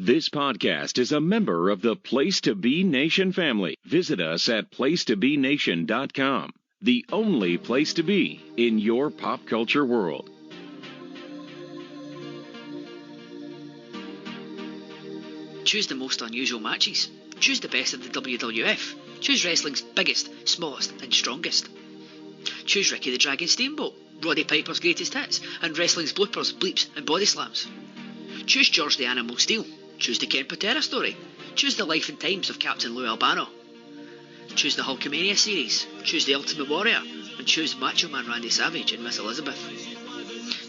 This podcast is a member of the Place to Be Nation family. Visit us at placetobenation.com, the only place to be in your pop culture world. Choose the most unusual matches. Choose the best of the WWF. Choose wrestling's biggest, smallest and strongest. Choose Ricky the Dragon Steamboat, Roddy Piper's greatest hits, and wrestling's bloopers, bleeps and body slams. Choose George the Animal Steele. Choose the Ken Patera story. Choose the life and times of Captain Lou Albano. Choose the Hulkamania series. Choose the Ultimate Warrior. And choose Macho Man Randy Savage and Miss Elizabeth.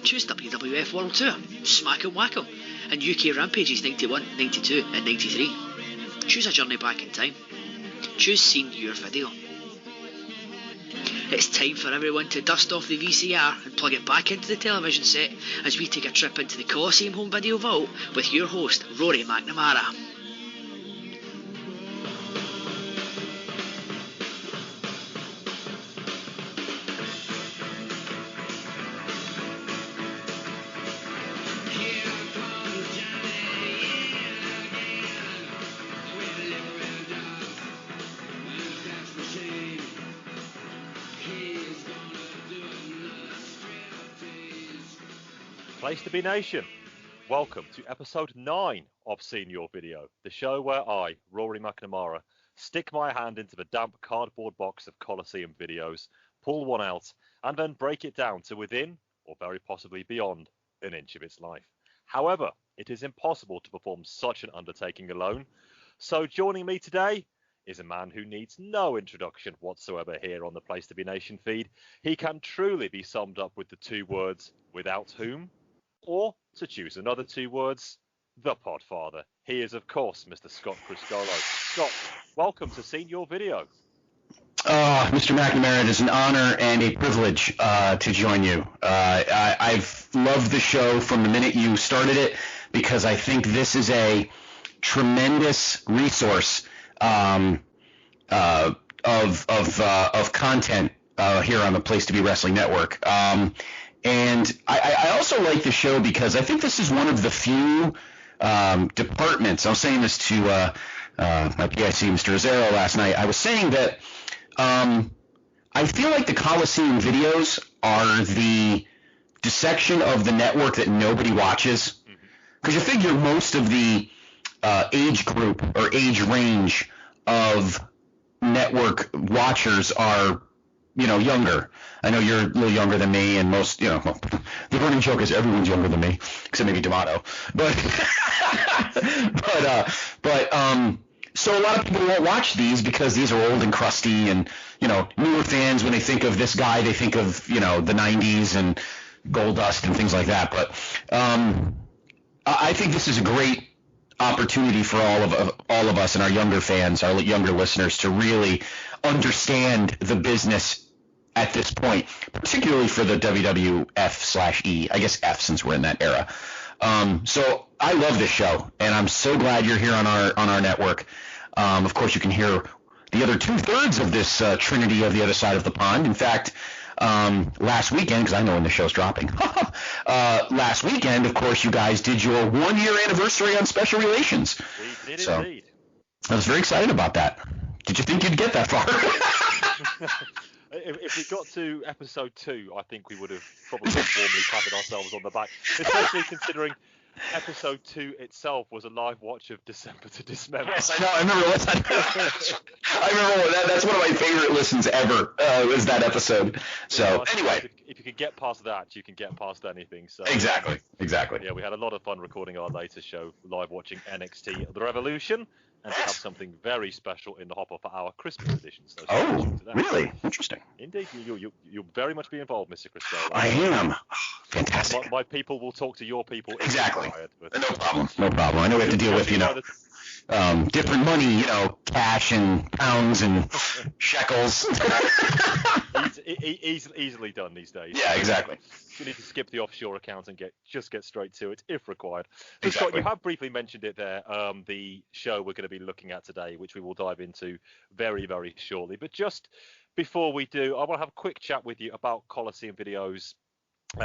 Choose WWF World Tour, Smack and Wacko, and UK Rampages 91, 92 and 93. Choose a journey back in time. Choose Seen Your Video. It's time for everyone to dust off the VCR and plug it back into the television set as we take a trip into the Coliseum Home Video Vault with your host, Rory McNamara. Place to Be Nation, welcome to episode 9 of Seen Your Video, the show where I, Rory McNamara, stick my hand into the damp cardboard box of Coliseum videos, pull one out, and then break it down to within, or very possibly beyond, an inch of its life. However, it is impossible to perform such an undertaking alone, so joining me today is a man who needs no introduction whatsoever here on the Place to Be Nation feed. He can truly be summed up with the two words, without whom, or, to choose another two words, the Podfather. He is, of course, Mr. Scott Criscuolo. Scott, welcome to Seen Your Video. Mr. McNamara, it is an honor and a privilege to join you. I've loved the show from the minute you started it because I think this is a tremendous resource of content here on the Place to Be Wrestling Network. And I also like the show because I think this is one of the few departments. I was saying this to my PIC, Mr. Azzaro, last night. I was saying that I feel like the Coliseum videos are the dissection of the network that nobody watches. Because you figure most of the age group or age range of network watchers are, younger. I know you're a little younger than me, and most, well, the running joke is everyone's younger than me, except maybe D'Amato. So a lot of people won't watch these because these are old and crusty, and, newer fans, when they think of this guy, they think of, the 90s and Goldust and things like that. But I think this is a great opportunity for all of us and our younger fans, our younger listeners, to really understand the business at this point, particularly for the WWF/E, I guess F, since we're in that era. So I love this show, and I'm so glad you're here on our network. Of course, you can hear the other 2/3 of this trinity of the other side of the pond. In fact, last weekend, because I know when the show's dropping, last weekend, of course, you guys did your 1-year anniversary on Special Relations. We did indeed. I was very excited about that. Did you think you'd get that far? If we got to episode 2, I think we would have probably warmly patted ourselves on the back, especially considering episode 2 itself was a live watch of December to Dismember. Yes, I know. I remember that's one of my favorite listens ever, was that episode. So anyway, if you can get past that, you can get past anything. So Exactly. Yeah, we had a lot of fun recording our latest show, live watching NXT The Revolution, and we have something very special in the hopper for our Christmas edition. So really? Interesting. Indeed, you'll very much be involved, Mr. Criscuolo. I am. Fantastic. My people will talk to your people. Exactly. No problem. I know we have to deal with, different money, cash and pounds and shekels. Easily done these days. Yeah, exactly. You need to skip the offshore account and get straight to it if required. Exactly. Scott, you have briefly mentioned it there, the show we're going to be looking at today, which we will dive into very, very shortly. But just before we do, I want to have a quick chat with you about Coliseum videos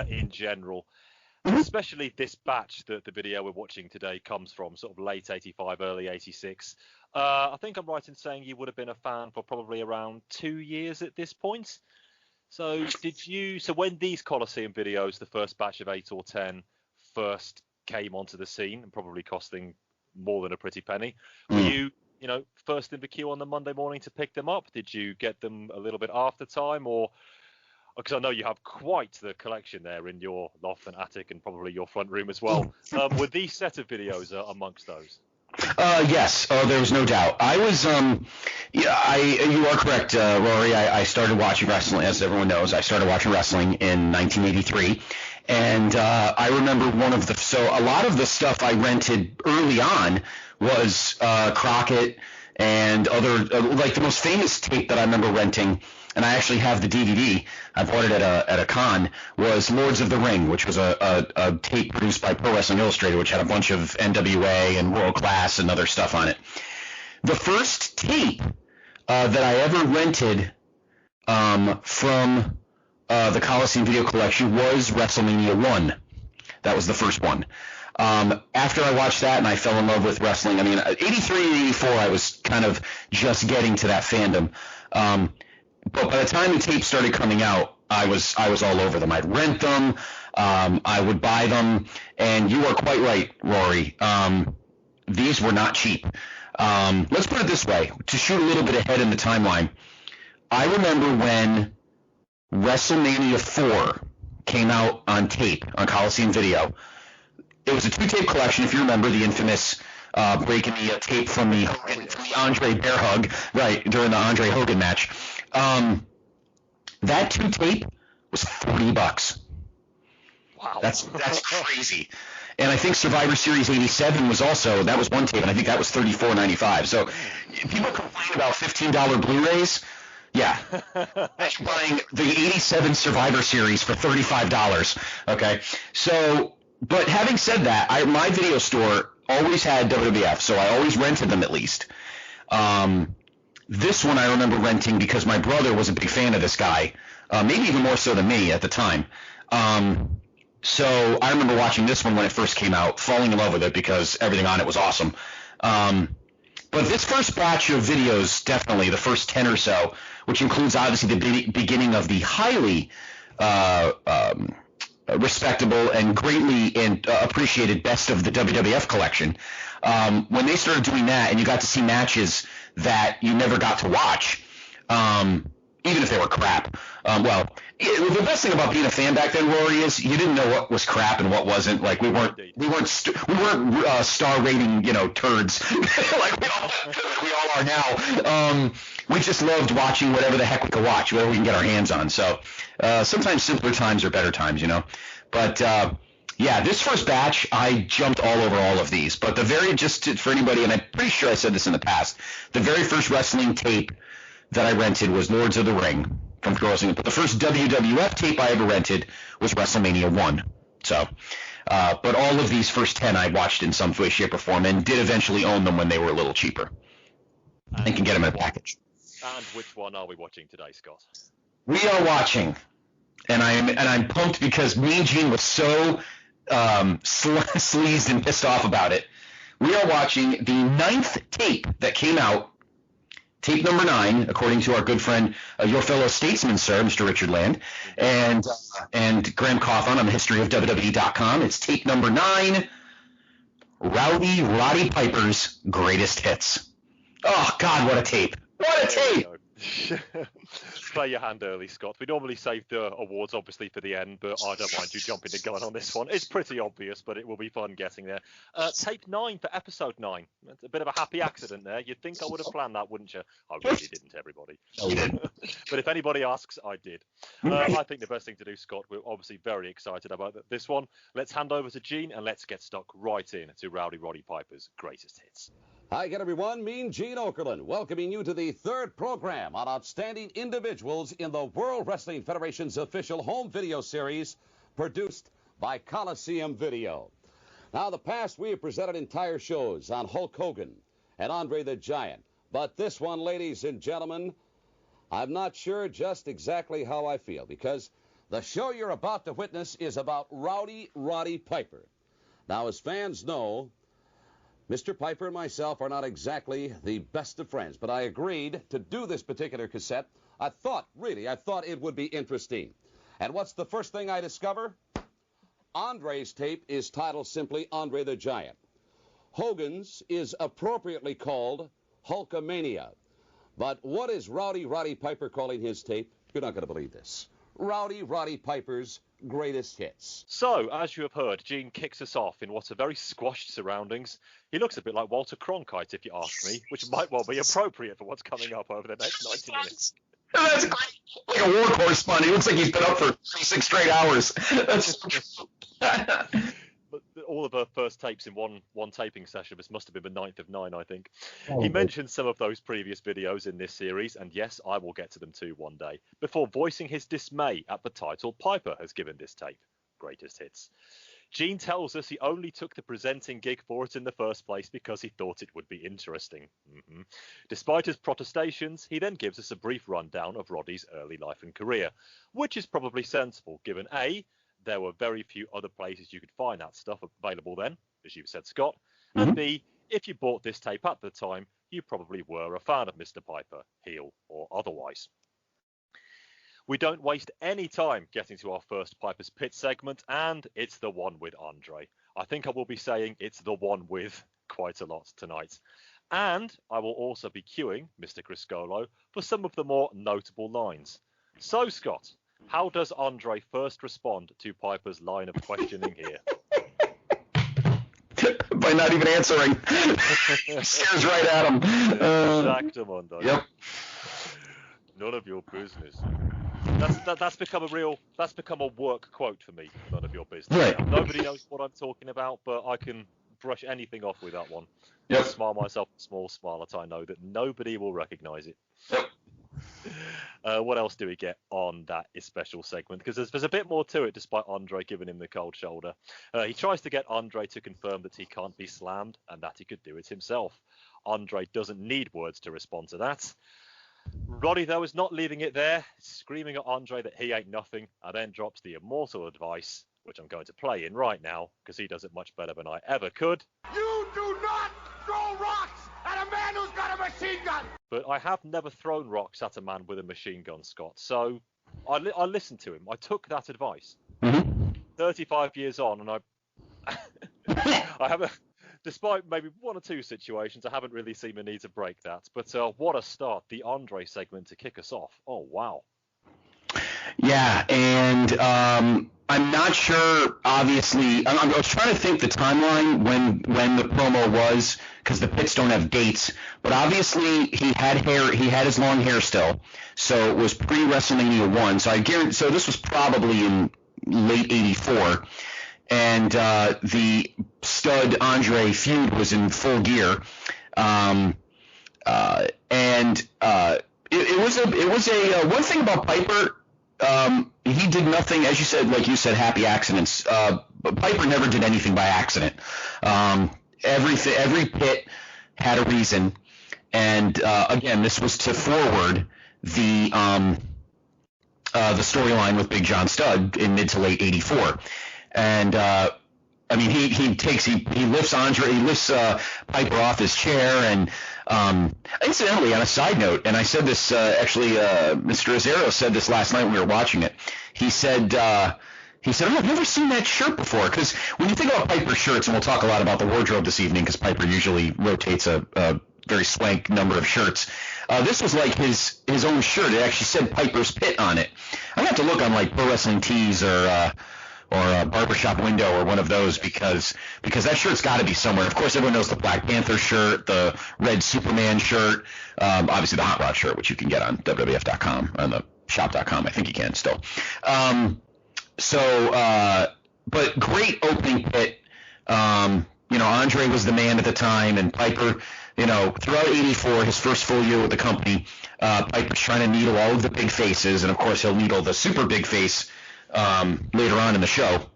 in general. especially this batch that the video we're watching today comes from, sort of late 85, early 86. I think I'm right in saying you would have been a fan for probably around 2 years at this point. So when these Coliseum videos, the first batch of 8 or 10, first came onto the scene, and probably costing more than a pretty penny, were you first in the queue on the Monday morning to pick them up? Did you get them a little bit after time, or because I know you have quite the collection there in your loft and attic and probably your front room as well. Were these set of videos amongst those? Yes. Oh, there was no doubt. I was, you are correct, Rory. I started watching wrestling, as everyone knows. I started watching wrestling in 1983. And I remember a lot of the stuff I rented early on was Crockett and other, like the most famous tape that I remember renting, and I actually have the DVD. I bought it at a con. Was Lords of the Ring, which was a tape produced by Pro Wrestling Illustrated, which had a bunch of NWA and World Class and other stuff on it. The first tape that I ever rented from the Coliseum Video Collection was WrestleMania 1. That was the first one. After I watched that and I fell in love with wrestling, 83 and 84, I was kind of just getting to that fandom. But by the time the tapes started coming out, I was all over them. I'd rent them. I would buy them. And you are quite right, Rory. These were not cheap. Let's put it this way, to shoot a little bit ahead in the timeline. I remember when WrestleMania 4 came out on tape, on Coliseum Video. It was a 2-tape collection, if you remember, the infamous breaking the tape from the Andre Bear Hug, right, during the Andre Hogan match. That 2-tape was $40. Wow. That's crazy. And I think Survivor Series 87 was also, that was one tape, and I think that was $34.95. So people complain about $15 Blu-rays. Yeah. Buying the 87 Survivor Series for $35. Okay. So, but having said that, my video store always had WWF, so I always rented them at least. This one I remember renting because my brother was a big fan of this guy, maybe even more so than me at the time. So I remember watching this one when it first came out, falling in love with it because everything on it was awesome. But this first batch of videos, definitely the first 10 or so, which includes obviously the beginning of the highly respectable and greatly appreciated Best of the WWF collection. When they started doing that and you got to see matches that you never got to watch, even if they were crap. The best thing about being a fan back then, Rory, is you didn't know what was crap and what wasn't. Like we weren't star rating, turds like we all are now. We just loved watching whatever the heck we could watch, whatever we can get our hands on. So sometimes simpler times are better times, But this first batch, I jumped all over all of these. But for anybody, and I'm pretty sure I said this in the past, the very first wrestling tape that I rented was Lords of the Ring from Pro Wrestling. But the first WWF tape I ever rented was WrestleMania 1. So, but all of these first 10 I watched in some way, shape, or form, and did eventually own them when they were a little cheaper. And can get them in a package. And which one are we watching today, Scott? We are watching, and I'm pumped because Mean Gene was so sleazed and pissed off about it. We are watching the 9th tape that came out. Tape number 9, according to our good friend, your fellow statesman, sir, Mr. Richard Land, and Graham Coffin on the history of WWE.com. It's tape number 9, Rowdy Roddy Piper's Greatest Hits. Oh, God, what a tape. What a tape. Play your hand early, Scott. We normally save the awards, obviously, for the end, but I don't mind you jumping the gun on this one. It's pretty obvious, but it will be fun getting there. Tape 9 for episode 9. It's a bit of a happy accident there. You'd think I would have planned that, wouldn't you? I really didn't, everybody. But if anybody asks, I did. I think the best thing to do, Scott, we're obviously very excited about this one. Let's hand over to Gene and let's get stuck right in to Rowdy Roddy Piper's Greatest Hits. Hi again, everyone. Mean Gene Okerlund, welcoming you to the 3rd program on outstanding individuals in the World Wrestling Federation's official home video series produced by Coliseum Video. Now, in the past, we have presented entire shows on Hulk Hogan and Andre the Giant. But this one, ladies and gentlemen, I'm not sure just exactly how I feel, because The show you're about to witness is about Rowdy Roddy Piper. Now, as fans know, Mr. Piper and myself are not exactly the best of friends, but I agreed to do this particular cassette. I thought it would be interesting. And what's the first thing I discover? Andre's tape is titled simply Andre the Giant. Hogan's is appropriately called Hulkamania. But what is Rowdy Roddy Piper calling his tape? You're not going to believe this. Rowdy Roddy Piper's greatest hits. So, as you have heard, Gene kicks us off in what are very squashed surroundings. He looks a bit like Walter Cronkite, if you ask me, which might well be appropriate for what's coming up over the next 90 minutes. That's great. Like a war correspondent. He looks like he's been up for 36 straight hours. But all of her first tapes in one taping session. This must have been the 9th of 9, I think. He mentioned some of those previous videos in this series, and yes, I will get to them too one day, before voicing his dismay at the title Piper has given this tape, Greatest Hits. Gene tells us he only took the presenting gig for it in the first place because he thought it would be interesting. Despite his protestations, he then gives us a brief rundown of Roddy's early life and career, which is probably sensible given A, there were very few other places you could find that stuff available then, as you've said, Scott, and B, if you bought this tape at the time, you probably were a fan of Mr. Piper, heel or otherwise. We don't waste any time getting to our first Piper's Pit segment, and it's the one with Andre. I think I will be saying it's the one with quite a lot tonight. And I will also be cueing Mr. Criscuolo for some of the more notable lines. So, Scott, how does Andre first respond to Piper's line of questioning here? By not even answering. Stares right at him. Yep. None of your business. That's become a work quote for me. None of your business. Right. Nobody knows what I'm talking about, but I can brush anything off with that one. Yep. I smile myself a small smile that I know that nobody will recognise it. Yep. What else do we get on that special segment? Because there's a bit more to it, despite Andre giving him the cold shoulder. He tries to get Andre to confirm that he can't be slammed and that he could do it himself. Andre doesn't need words to respond to that. Roddy, though, is not leaving it there, screaming at Andre that he ain't nothing, and then drops the immortal advice, which I'm going to play in right now, because he does it much better than I ever could. You do not throw rocks at a man who's got a machine gun! But I have never thrown rocks at a man with a machine gun, Scott, so I listened to him. I took that advice. 35 years on, and I haven't... Despite maybe one or two situations, I haven't really seen the need to break that. But what a start, the Andre segment to kick us off. Oh, wow. Yeah, and I'm not sure, obviously. I was trying to think the timeline when the promo was, because the pits don't have dates. But obviously, he had hair. He had his long hair still. So it was pre-WrestleMania 1. So this was probably in late 84. And the Stud Andre feud was in full gear, it was a one thing about Piper. He did nothing, as you said, like you said, happy accidents. But Piper never did anything by accident. Every pit had a reason, and again, this was to forward the storyline with Big John Studd in mid to late '84. And I mean, he lifts Piper off his chair, and incidentally, on a side note, and I said this actually, Mr. Azzaro said this last night when we were watching it. He said, "Oh, I've never seen that shirt before." Because when you think about Piper shirts, and we'll talk a lot about the wardrobe this evening, because Piper usually rotates a very swank number of shirts. This was like his own shirt. It actually said Piper's Pit on it. I have to look on like Pro Wrestling Tees or a barbershop window or one of those because that shirt's got to be somewhere. Of course, everyone knows the Black Panther shirt, the Red Superman shirt, obviously the Hot Rod shirt, which you can get on WWF.com, on the shop.com. I think you can still. But great opening pit. Andre was the man at the time, and Piper, throughout '84, his first full year with the company, Piper's trying to needle all of the big faces, and of course he'll needle the super big face later on in the show,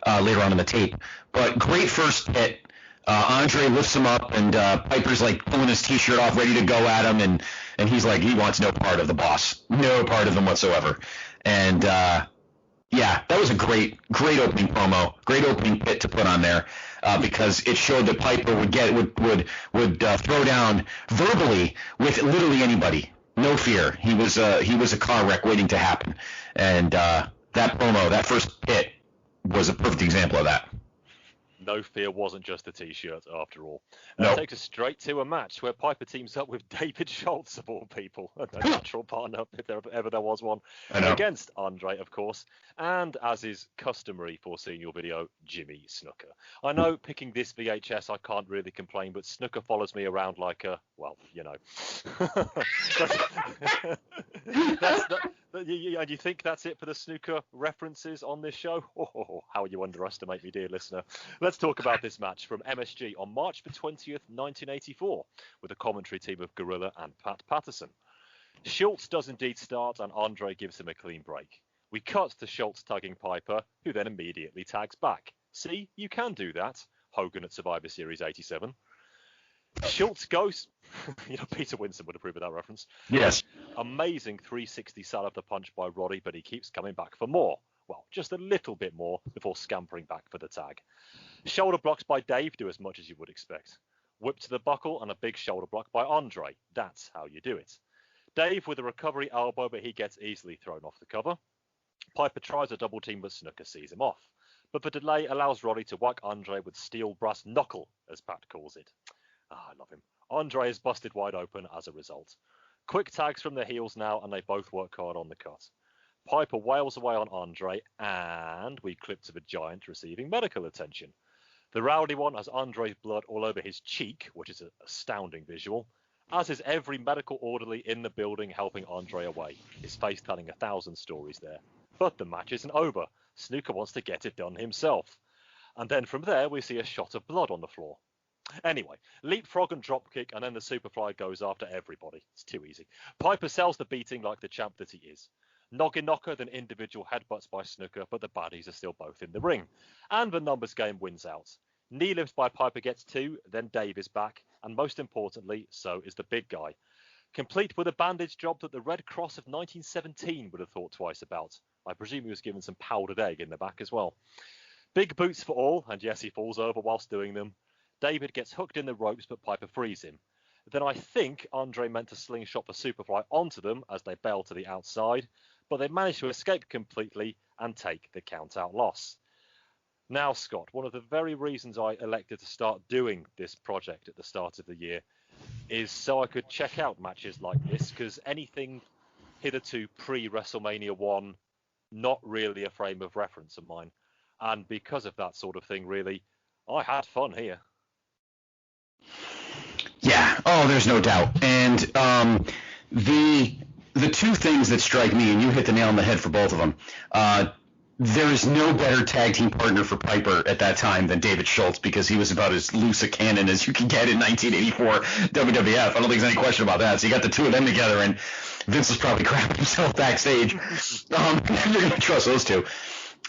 later on in the tape. But great first hit. Andre lifts him up, and Piper's like pulling his T-shirt off, ready to go at him, and he's like, he wants no part of the boss, no part of them whatsoever. And yeah, that was a great opening promo, great opening bit to put on there, because it showed that Piper would throw down verbally with literally anybody, no fear. He was a car wreck waiting to happen, and that promo, that first hit, was a perfect example of that. No fear wasn't just a T-shirt after all. Nope. That takes us straight to a match where Piper teams up with David Schultz, of all people, a natural partner if ever there was one, against Andre, of course, and as is customary for Seeing Your Video, Jimmy Snuka. I know picking this VHS I can't really complain, but Snuka follows me around like a, well, you know. And you think that's it for the snooker references on this show? Oh, how you underestimate me, dear listener. Let's talk about this match from MSG on March the 20th, 1984, with a commentary team of Gorilla and Pat Patterson. Schultz does indeed start, and Andre gives him a clean break. We cut to Schultz tagging Piper, who then immediately tags back. See, you can do that. Hogan at Survivor Series 87. Schultz goes... Peter Winston would approve of that reference. Yes. Amazing 360 sal of the punch by Roddy, but he keeps coming back for more. Well, just a little bit more before scampering back for the tag. Shoulder blocks by Dave do as much as you would expect. Whip to the buckle and a big shoulder block by Andre. That's how you do it. Dave with a recovery elbow, but he gets easily thrown off the cover. Piper tries a double team, but Snuka sees him off. But the delay allows Roddy to whack Andre with steel brass knuckle, as Pat calls it. I love him. Andre is busted wide open as a result. Quick tags from the heels now, and they both work hard on the cut. Piper wails away on Andre, and we clip to the Giant receiving medical attention. The Rowdy one has Andre's blood all over his cheek, which is an astounding visual, as is every medical orderly in the building helping Andre away, his face telling 1,000 stories there. But the match isn't over. Snuka wants to get it done himself. And then from there, we see a shot of blood on the floor. Anyway, leapfrog and dropkick, and then the Superfly goes after everybody. It's too easy. Piper sells the beating like the champ that he is. Noggin knocker, then individual headbutts by Snuka, but the baddies are still both in the ring. And the numbers game wins out. Knee lifts by Piper gets 2, then Dave is back, and most importantly, so is the big guy. Complete with a bandage job that the Red Cross of 1917 would have thought twice about. I presume he was given some powdered egg in the back as well. Big boots for all, and yes, he falls over whilst doing them. David gets hooked in the ropes, but Piper frees him. Then I think Andre meant to slingshot the Superfly onto them as they bail to the outside, but they manage to escape completely and take the count-out loss. Now, Scott, one of the very reasons I elected to start doing this project at the start of the year is so I could check out matches like this, because anything hitherto pre-WrestleMania 1, not really a frame of reference of mine. And because of that sort of thing, really, I had fun here. Yeah. Oh, there's no doubt. And the two things that strike me, and you hit the nail on the head for both of them, there is no better tag team partner for Piper at that time than David Schultz, because he was about as loose a cannon as you can get in 1984 WWF. I don't think there's any question about that. So you got the two of them together, and Vince was probably crapping himself backstage. You're going to trust those two.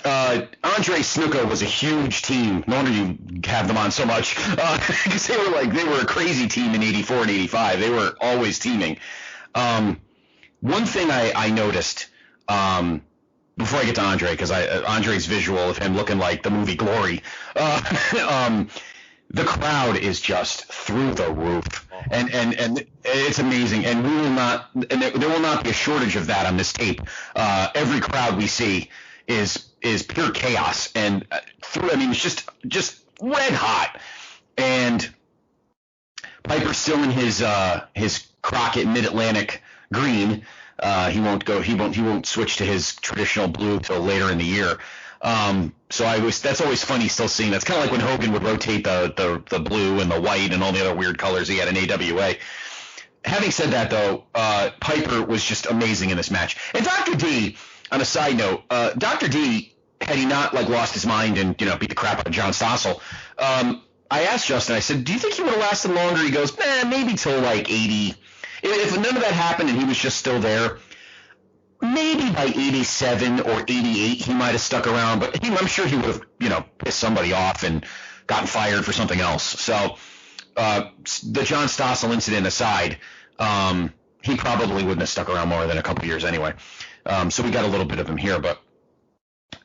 Andre Snuka was a huge team. No wonder you have them on so much, because they were a crazy team in 84 and 85. They were always teaming. One thing I noticed before I get to Andre, because Andre's visual of him looking like the movie Glory, the crowd is just through the roof, and it's amazing. And there will not be a shortage of that on this tape. Every crowd we see is pure chaos, and it's just red hot. And Piper's still in his Crockett Mid-Atlantic green. He won't switch to his traditional blue till later in the year. That's always funny still seeing. That's kind of like when Hogan would rotate the blue and the white and all the other weird colors he had in AWA. Having said that, though, Piper was just amazing in this match. And Dr. D, on a side note, Dr. D, had he not lost his mind and beat the crap out of John Stossel, I asked Justin, I said, do you think he would have lasted longer? He goes, maybe till 80. If none of that happened and he was just still there, maybe by 87 or 88 he might have stuck around, but I'm sure he would have, pissed somebody off and gotten fired for something else. So the John Stossel incident aside, he probably wouldn't have stuck around more than a couple years anyway. So we got a little bit of him here, but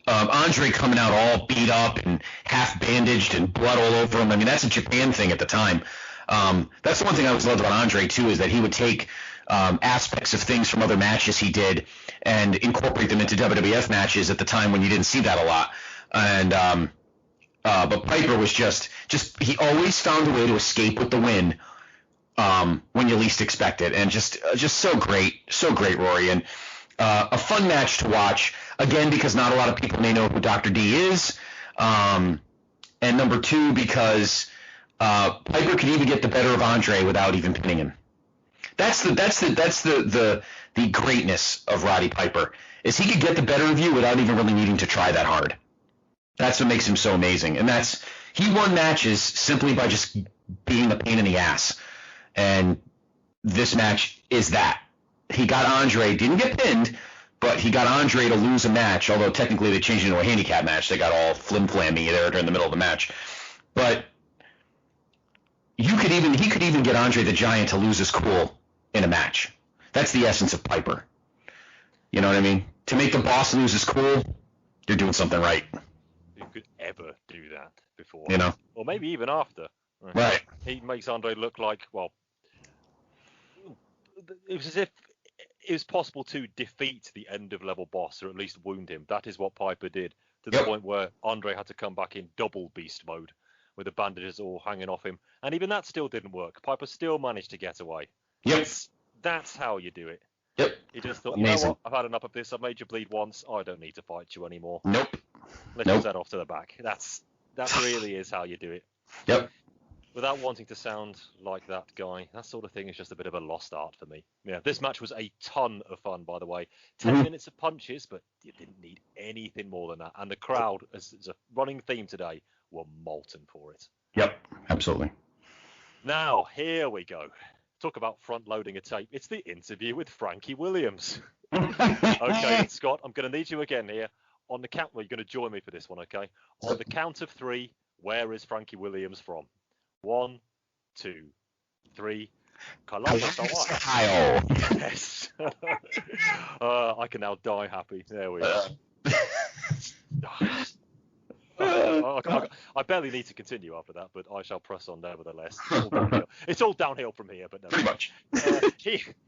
Andre coming out all beat up and half bandaged and blood all over him. I mean, that's a Japan thing at the time. That's the one thing I always loved about Andre too, is that he would take aspects of things from other matches he did and incorporate them into WWF matches at the time when you didn't see that a lot. And but Piper was just he always found a way to escape with the win when you least expect it, and just so great, Rory, and a fun match to watch, again, because not a lot of people may know who Dr. D is, and number two, because Piper could even get the better of Andre without even pinning him. That's the greatness of Roddy Piper, is he could get the better of you without even really needing to try that hard. That's what makes him so amazing, and he won matches simply by just being a pain in the ass, and this match is that. He got Andre, didn't get pinned, but he got Andre to lose a match, although technically they changed it into a handicap match. They got all flim-flammy there during the middle of the match. But he could even get Andre the Giant to lose his cool in a match. That's the essence of Piper. You know what I mean? To make the boss lose his cool, you're doing something right. Who could ever do that before? You know? Or maybe even after. Right. He makes Andre look like, well, it was as if it was possible to defeat the end-of-level boss, or at least wound him. That is what Piper did, to the point where Andre had to come back in double beast mode, with the bandages all hanging off him. And even that still didn't work. Piper still managed to get away. Yep. That's how you do it. Yep. He just thought, Amazing. you know what, I've had enough of this. I've made you bleed once. I don't need to fight you anymore. Nope. Let's just head off to the back. That really is how you do it. Yep. Without wanting to sound like that guy, that sort of thing is just a bit of a lost art for me. Yeah, this match was a ton of fun, by the way. 10 minutes of punches, but you didn't need anything more than that. And the crowd, as a running theme today, were molten for it. Yep, absolutely. Now, here we go. Talk about front-loading a tape. It's the interview with Frankie Williams. Okay, Scott, I'm going to need you again here. On the count, well, you're going to join me for this one, okay? On the count of three, where is Frankie Williams from? 1, 2, 3. Columbus, Ohio. Yes. I can now die happy. There we are. I barely need to continue after that, but I shall press on nevertheless. It's all downhill from here, but no. Pretty much.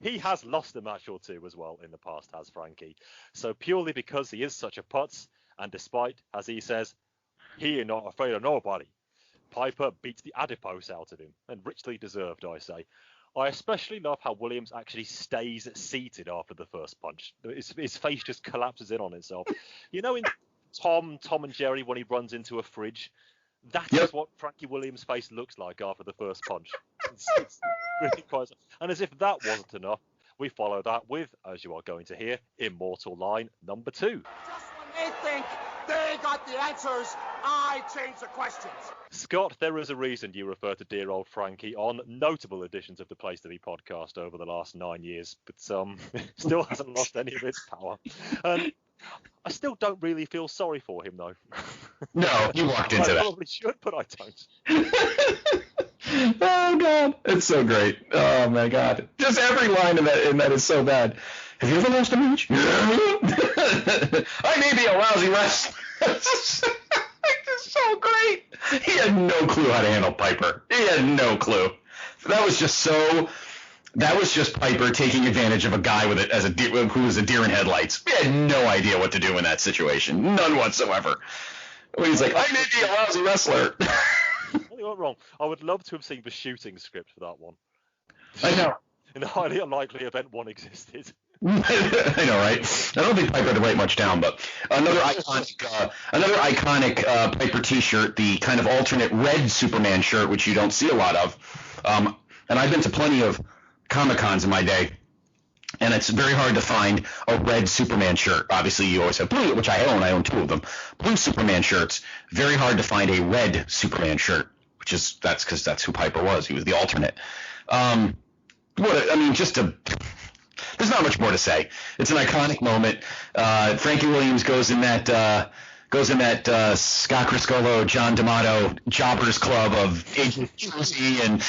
He has lost a match or two as well in the past, has Frankie. So purely because he is such a putz, and despite, as he says, he ain't not afraid of nobody, Piper beats the adipose out of him, and richly deserved, I say. I especially love how Williams actually stays seated after the first punch. His face just collapses in on itself. You know, in Tom and Jerry, when he runs into a fridge, that is what Frankie Williams' face looks like after the first punch. It's really quite. And as if that wasn't enough, we follow that with, as you are going to hear, Immortal Line number 2. Just when they think they got the answers, I change the questions. Scott, there is a reason you refer to dear old Frankie on notable editions of the Place to Be podcast over the last 9 years, but still hasn't lost any of its power. I still don't really feel sorry for him, though. No, you walked into that. I probably should, but I don't. Oh, God. It's so great. Oh, my God. Just every line in that is so bad. Have you ever lost a match? I may be a lousy wrestler. It's so great. He had no clue how to handle Piper. He had no clue. That was just Piper taking advantage of a guy who was a deer in headlights. He had no idea what to do in that situation. None whatsoever. When he's like, I may be a lousy wrestler. You went wrong. I would love to have seen the shooting script for that one. I know. In the highly unlikely event one existed. I know, right? I don't think Piper had to write much down, but another iconic Piper T-shirt, the kind of alternate red Superman shirt, which you don't see a lot of. And I've been to plenty of Comic-Cons in my day, and it's very hard to find a red Superman shirt. Obviously, you always have blue, which I own. I own 2 of them. Blue Superman shirts. Very hard to find a red Superman shirt, that's because that's who Piper was. He was the alternate. There's not much more to say. It's an iconic moment. Frankie Williams goes in that Scott Criscuolo, John D'Amato Jobbers Club of Agent Jersey and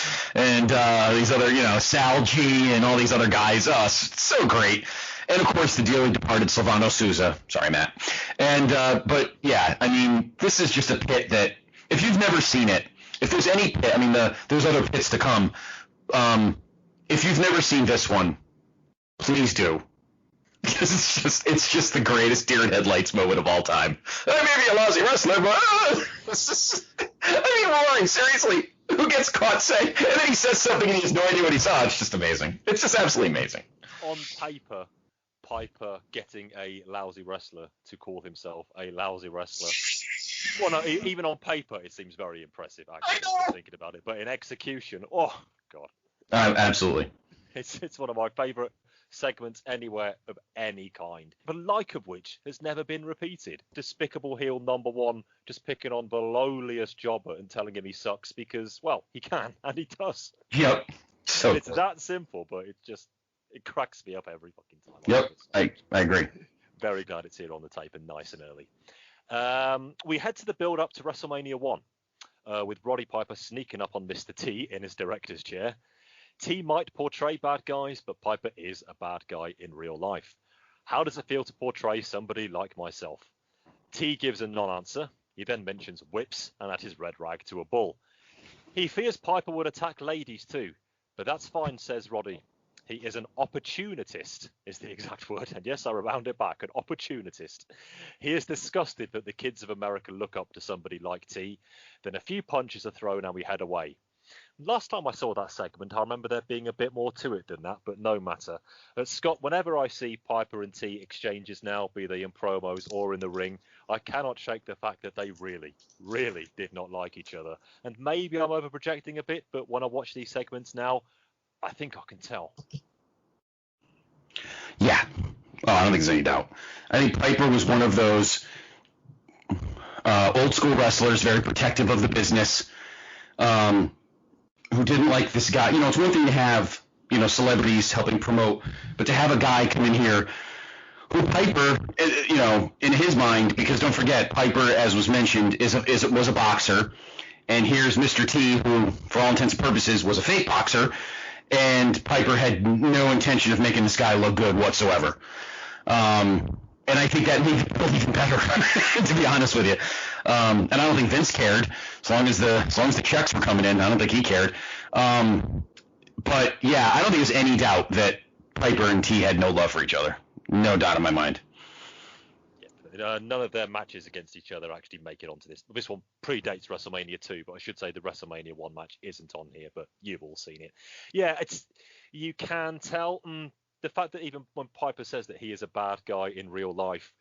these other, Sal G and all these other guys. So great. And of course, the dearly departed Silvano Souza. Sorry, Matt. And but yeah, I mean, this is just a pit that if you've never seen it, if there's any pit, I mean, there's other pits to come. If you've never seen this one, please do. Because it's just the greatest deer in headlights moment of all time. I may be a lousy wrestler, but I mean, Rory, seriously, who gets caught saying, and then he says something and he has no idea what he saw. It's just amazing. It's just absolutely amazing. On paper, Piper getting a lousy wrestler to call himself a lousy wrestler. Well, no, even on paper, it seems very impressive, actually, thinking about it. But in execution, oh, God. Absolutely. It's one of my favourite segments anywhere of any kind, the like of which has never been repeated. Despicable heel number one just picking on the lowliest jobber and telling him he sucks because, well, he can, and he does. Yep. So it's that simple, but it cracks me up every fucking time. Yep, I agree. Very glad it's here on the tape and nice and early. We head to the build-up to WrestleMania 1 with Roddy Piper sneaking up on Mr. T in his director's chair. T might portray bad guys, but Piper is a bad guy in real life. How does it feel to portray somebody like myself? T gives a non-answer. He then mentions whips and that his red rag to a bull. He fears Piper would attack ladies too, but that's fine, says Roddy. He is an opportunist, is the exact word. And yes, I round it back, an opportunist. He is disgusted that the kids of America look up to somebody like T. Then a few punches are thrown and we head away. Last time I saw that segment, I remember there being a bit more to it than that, but no matter. Scott, whenever I see Piper and T exchanges now, be they in promos or in the ring, I cannot shake the fact that they really, really did not like each other. And maybe I'm overprojecting a bit, but when I watch these segments now, I think I can tell. Yeah. Oh, I don't think there's any doubt. I think Piper was one of those old school wrestlers, very protective of the business, who didn't like this guy. You know, it's one thing to have, you know, celebrities helping promote, but to have a guy come in here who Piper, you know, in his mind, because don't forget, Piper, as was mentioned, was a boxer, and here's Mr. T, who, for all intents and purposes, was a fake boxer, and Piper had no intention of making this guy look good whatsoever. And I think that made it even better, to be honest with you. And I don't think Vince cared, as long as the checks were coming in. I don't think he cared. But yeah, I don't think there's any doubt that Piper and T had no love for each other. No doubt in my mind. Yeah, none of their matches against each other actually make it onto this. This one predates WrestleMania 2, but I should say the WrestleMania 1 match isn't on here, but you've all seen it. Yeah, you can tell. The fact that even when Piper says that he is a bad guy in real life,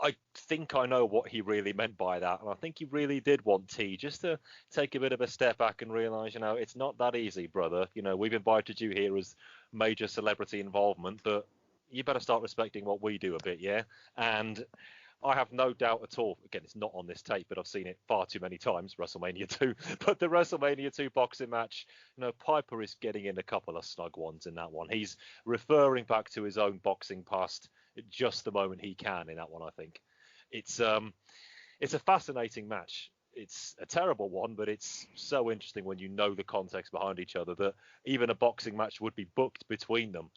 I think I know what he really meant by that. And I think he really did want T just to take a bit of a step back and realise, you know, it's not that easy, brother. You know, we've invited you here as major celebrity involvement, but you better start respecting what we do a bit, yeah? And I have no doubt at all, again, it's not on this tape, but I've seen it far too many times, WrestleMania 2, but the WrestleMania 2 boxing match, you know, Piper is getting in a couple of snug ones in that one. He's referring back to his own boxing past at just the moment he can in that one, I think. It's a fascinating match. It's a terrible one, but it's so interesting when you know the context behind each other that even a boxing match would be booked between them.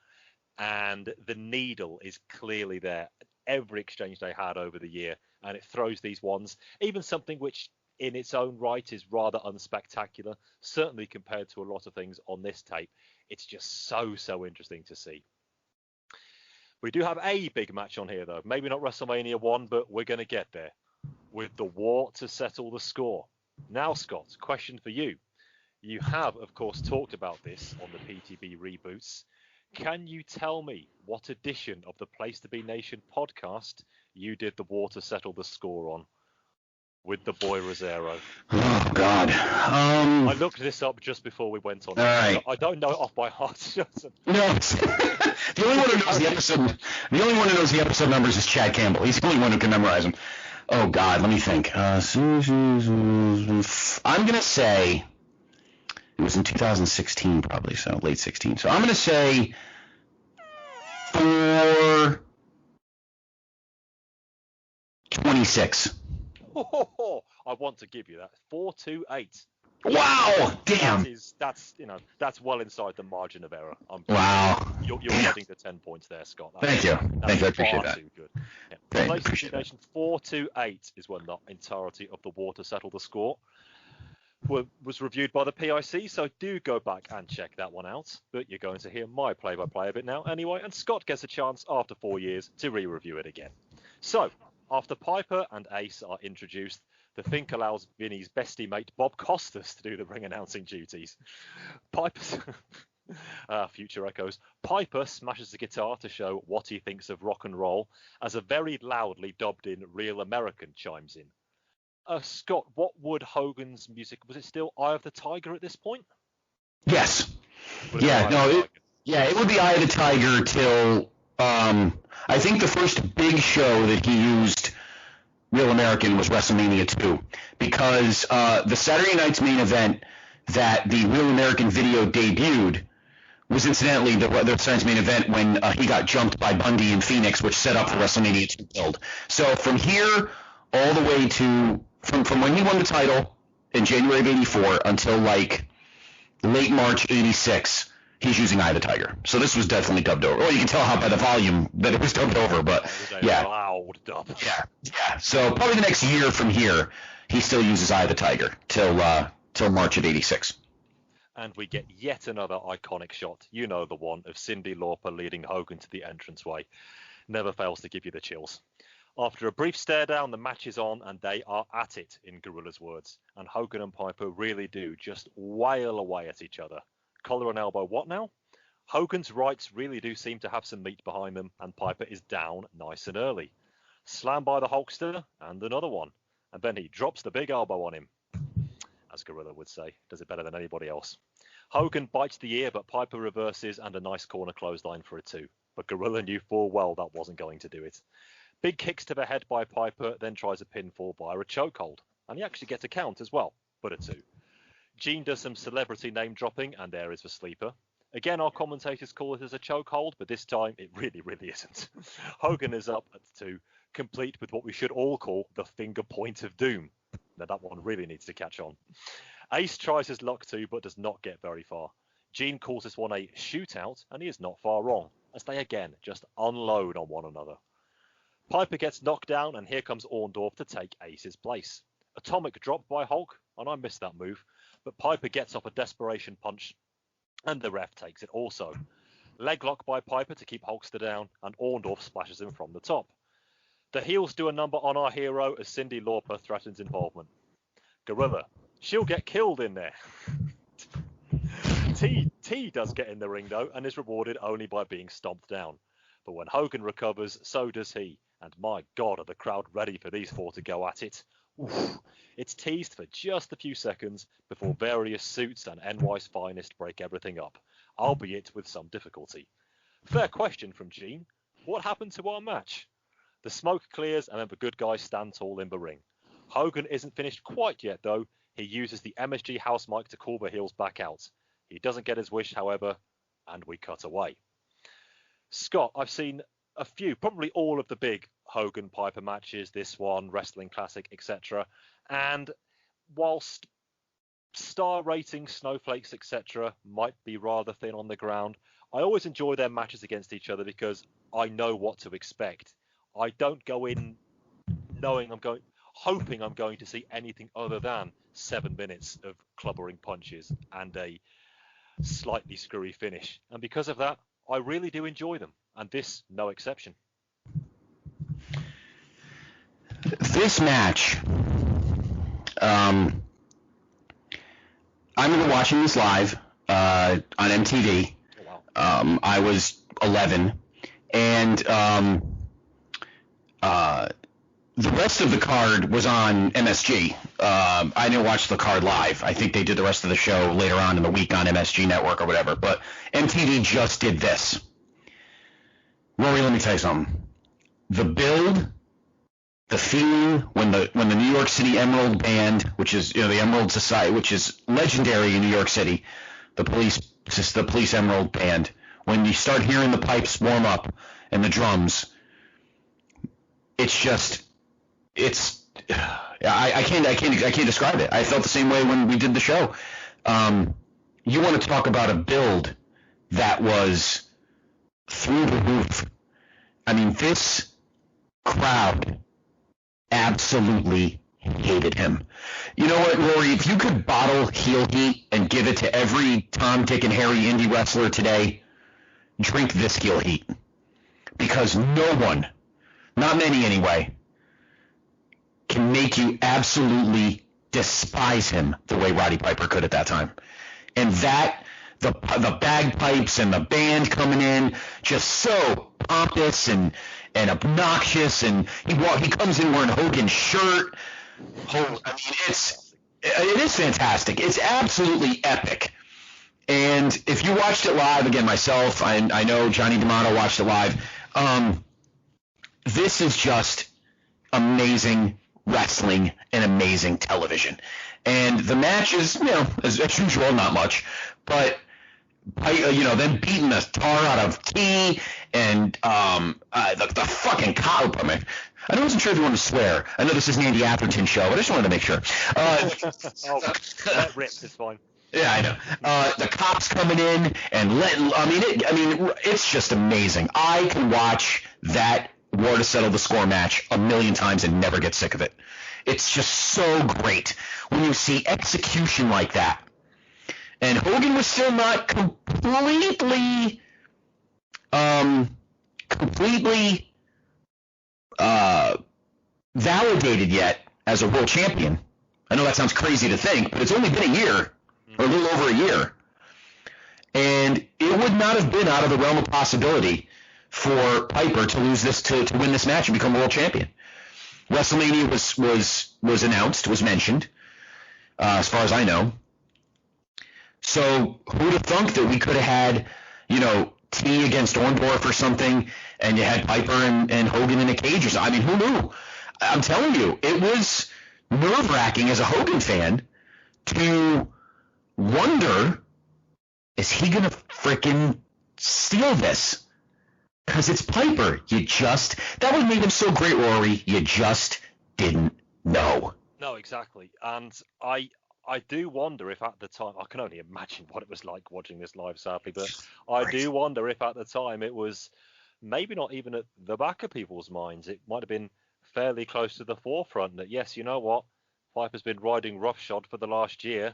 And the needle is clearly there. Every exchange they had over the year, and it throws these ones, even something which in its own right is rather unspectacular, certainly compared to a lot of things on this tape. It's just so interesting to see. We do have a big match on here, though. Maybe not WrestleMania 1, but we're going to get there with the war to settle the score. Now, Scott, question for you. You have, of course, talked about this on the PTB reboots. Can you tell me what edition of the Place to Be Nation podcast you did the war to settle the score on with the boy Rosero? Oh, God. I looked this up just before we went on. All right. I don't know it off by heart. No, the only one who knows the episode numbers is Chad Campbell. He's the only one who can memorize them. Oh, God, let me think. I'm going to say it was in 2016 probably, so late 16. So I'm going to say 426. I want to give you that. 428. Wow! Damn. That's well inside the margin of error. Wow. You're getting the 10 points there, Scott. Thank you. Thank you. I appreciate far that. Too good. Yeah. Great, Place appreciate to be Nation 4-8 is when the entirety of the water settled the score. Was reviewed by the PIC, so do go back and check that one out. But you're going to hear my play-by-play a bit now anyway, and Scott gets a chance after 4 years to re-review it again. So, after Piper and Ace are introduced, the Think allows Vinny's bestie mate Bob Costas to do the ring announcing duties. Piper's future echoes. Piper smashes the guitar to show what he thinks of rock and roll as a very loudly dubbed in Real American chimes in. Scott, what would Hogan's music, was it still Eye of the Tiger at this point? Yes. It would be Eye of the Tiger till, I think the first big show that he used Real American was WrestleMania 2, because the Saturday night's main event that the Real American video debuted was incidentally the Saturday's main event when he got jumped by Bundy in Phoenix, which set up the WrestleMania 2 build. So from here all the way to from when he won the title in January of 84 until like late March 86, he's using Eye of the Tiger. So this was definitely dubbed over. Well, you can tell how by the volume that it was dubbed over, but yeah. Loud dub. Yeah. So probably the next year from here, he still uses Eye of the Tiger till March of 86. And we get yet another iconic shot. You know the one of Cyndi Lauper leading Hogan to the entranceway. Never fails to give you the chills. After a brief stare down, the match is on, and they are at it, in Gorilla's words. And Hogan and Piper really do just wail away at each other. Collar and elbow, what now? Hogan's rights really do seem to have some meat behind them, and Piper is down nice and early. Slam by the Hulkster, and another one. And then he drops the big elbow on him. As Gorilla would say, does it better than anybody else. Hogan bites the ear, but Piper reverses, and a nice corner clothesline for a 2. But Gorilla knew full well that wasn't going to do it. Big kicks to the head by Piper, then tries a pinfall via a chokehold. And he actually gets a count as well, but a 2. Gene does some celebrity name dropping, and there is the sleeper. Again, our commentators call it as a chokehold, but this time it really isn't. Hogan is up at 2, complete with what we should all call the finger point of doom. Now that one really needs to catch on. Ace tries his luck too, but does not get very far. Gene calls this one a shootout, and he is not far wrong, as they again just unload on one another. Piper gets knocked down, and here comes Orndorff to take Ace's place. Atomic drop by Hulk, and I missed that move, but Piper gets off a desperation punch, and the ref takes it also. Leg lock by Piper to keep Hulkster down, and Orndorff splashes him from the top. The heels do a number on our hero as Cyndi Lauper threatens involvement. Gorilla, she'll get killed in there. T does get in the ring though, and is rewarded only by being stomped down. But when Hogan recovers, so does he. And my God, are the crowd ready for these 4 to go at it. Oof. It's teased for just a few seconds before various suits and NY's finest break everything up, albeit with some difficulty. Fair question from Gene. What happened to our match? The smoke clears, and then the good guys stand tall in the ring. Hogan isn't finished quite yet, though. He uses the MSG house mic to call the heels back out. He doesn't get his wish, however, and we cut away. Scott, I've seen a few, probably all of the big Hogan-Piper matches, this one, Wrestling Classic, etc. And whilst star ratings, snowflakes, etc. might be rather thin on the ground, I always enjoy their matches against each other because I know what to expect. I don't go in hoping I'm going to see anything other than 7 minutes of clubbering punches and a slightly screwy finish. And because of that, I really do enjoy them. And this, no exception. This match, I remember watching this live on MTV. Oh, wow. I was 11, and the rest of the card was on MSG. I didn't watch the card live. I think they did the rest of the show later on in the week on MSG Network or whatever. But MTV just did this. Rory, let me tell you something. The build, the feeling when the New York City Emerald Band, which is the Emerald Society, which is legendary in New York City, the Police Emerald Band, when you start hearing the pipes warm up and the drums, it's I can't describe it. I felt the same way when we did the show. You want to talk about a build that was through the roof. I mean, this crowd absolutely hated him. You know what, Rory? If you could bottle heel heat and give it to every Tom, Dick, and Harry indie wrestler today, drink this heel heat. Because no one, not many anyway, can make you absolutely despise him the way Roddy Piper could at that time. And that, the bagpipes and the band coming in, just so pompous and obnoxious, and he comes in wearing Hogan's shirt. I mean, it is fantastic. It's absolutely epic. And if you watched it live, again, myself, I know Johnny D'Amato watched it live. This is just amazing wrestling and amazing television. And the match is, as usual, not much, but them beating the tar out of T and the fucking cop. I wasn't sure if you wanted to swear. I know this is an Andy Atherton show, but I just wanted to make sure. Rip, it's fine. Yeah, I know. The cops coming in and it's just amazing. I can watch that War to Settle the Score match a million times and never get sick of it. It's just so great when you see execution like that. And Hogan was still not completely validated yet as a world champion. I know that sounds crazy to think, but it's only been a year, or a little over a year. And it would not have been out of the realm of possibility for Piper to lose this, to win this match and become world champion. WrestleMania was announced, was mentioned, as far as I know. So who would have thunk that we could have had, T against Orndorff or something, and you had Piper and Hogan in a cage or something? I mean, who knew? I'm telling you, it was nerve-wracking as a Hogan fan to wonder, is he going to frickin' steal this? Because it's Piper. That would make him so great, Rory. You just didn't know. No, exactly. And I do wonder if at the time, I can only imagine what it was like watching this live, sadly, but I do wonder if at the time it was maybe not even at the back of people's minds. It might have been fairly close to the forefront that, yes, you know what, Piper's been riding roughshod for the last year,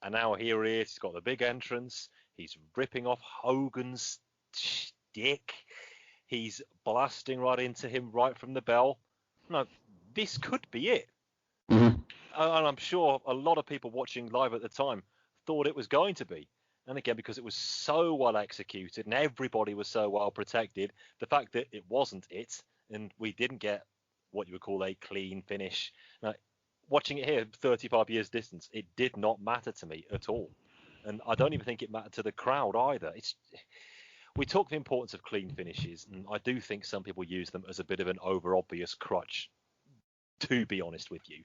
and now here he is. He's got the big entrance. He's ripping off Hogan's shtick. He's blasting right into him right from the bell. No, this could be it. Mm-hmm. And I'm sure a lot of people watching live at the time thought it was going to be. And again, because it was so well executed and everybody was so well protected, the fact that it wasn't it, and we didn't get what you would call a clean finish. Now, watching it here, 35 years distance, it did not matter to me at all. And I don't even think it mattered to the crowd either. We talk the importance of clean finishes, and I do think some people use them as a bit of an over-obvious crutch, to be honest with you.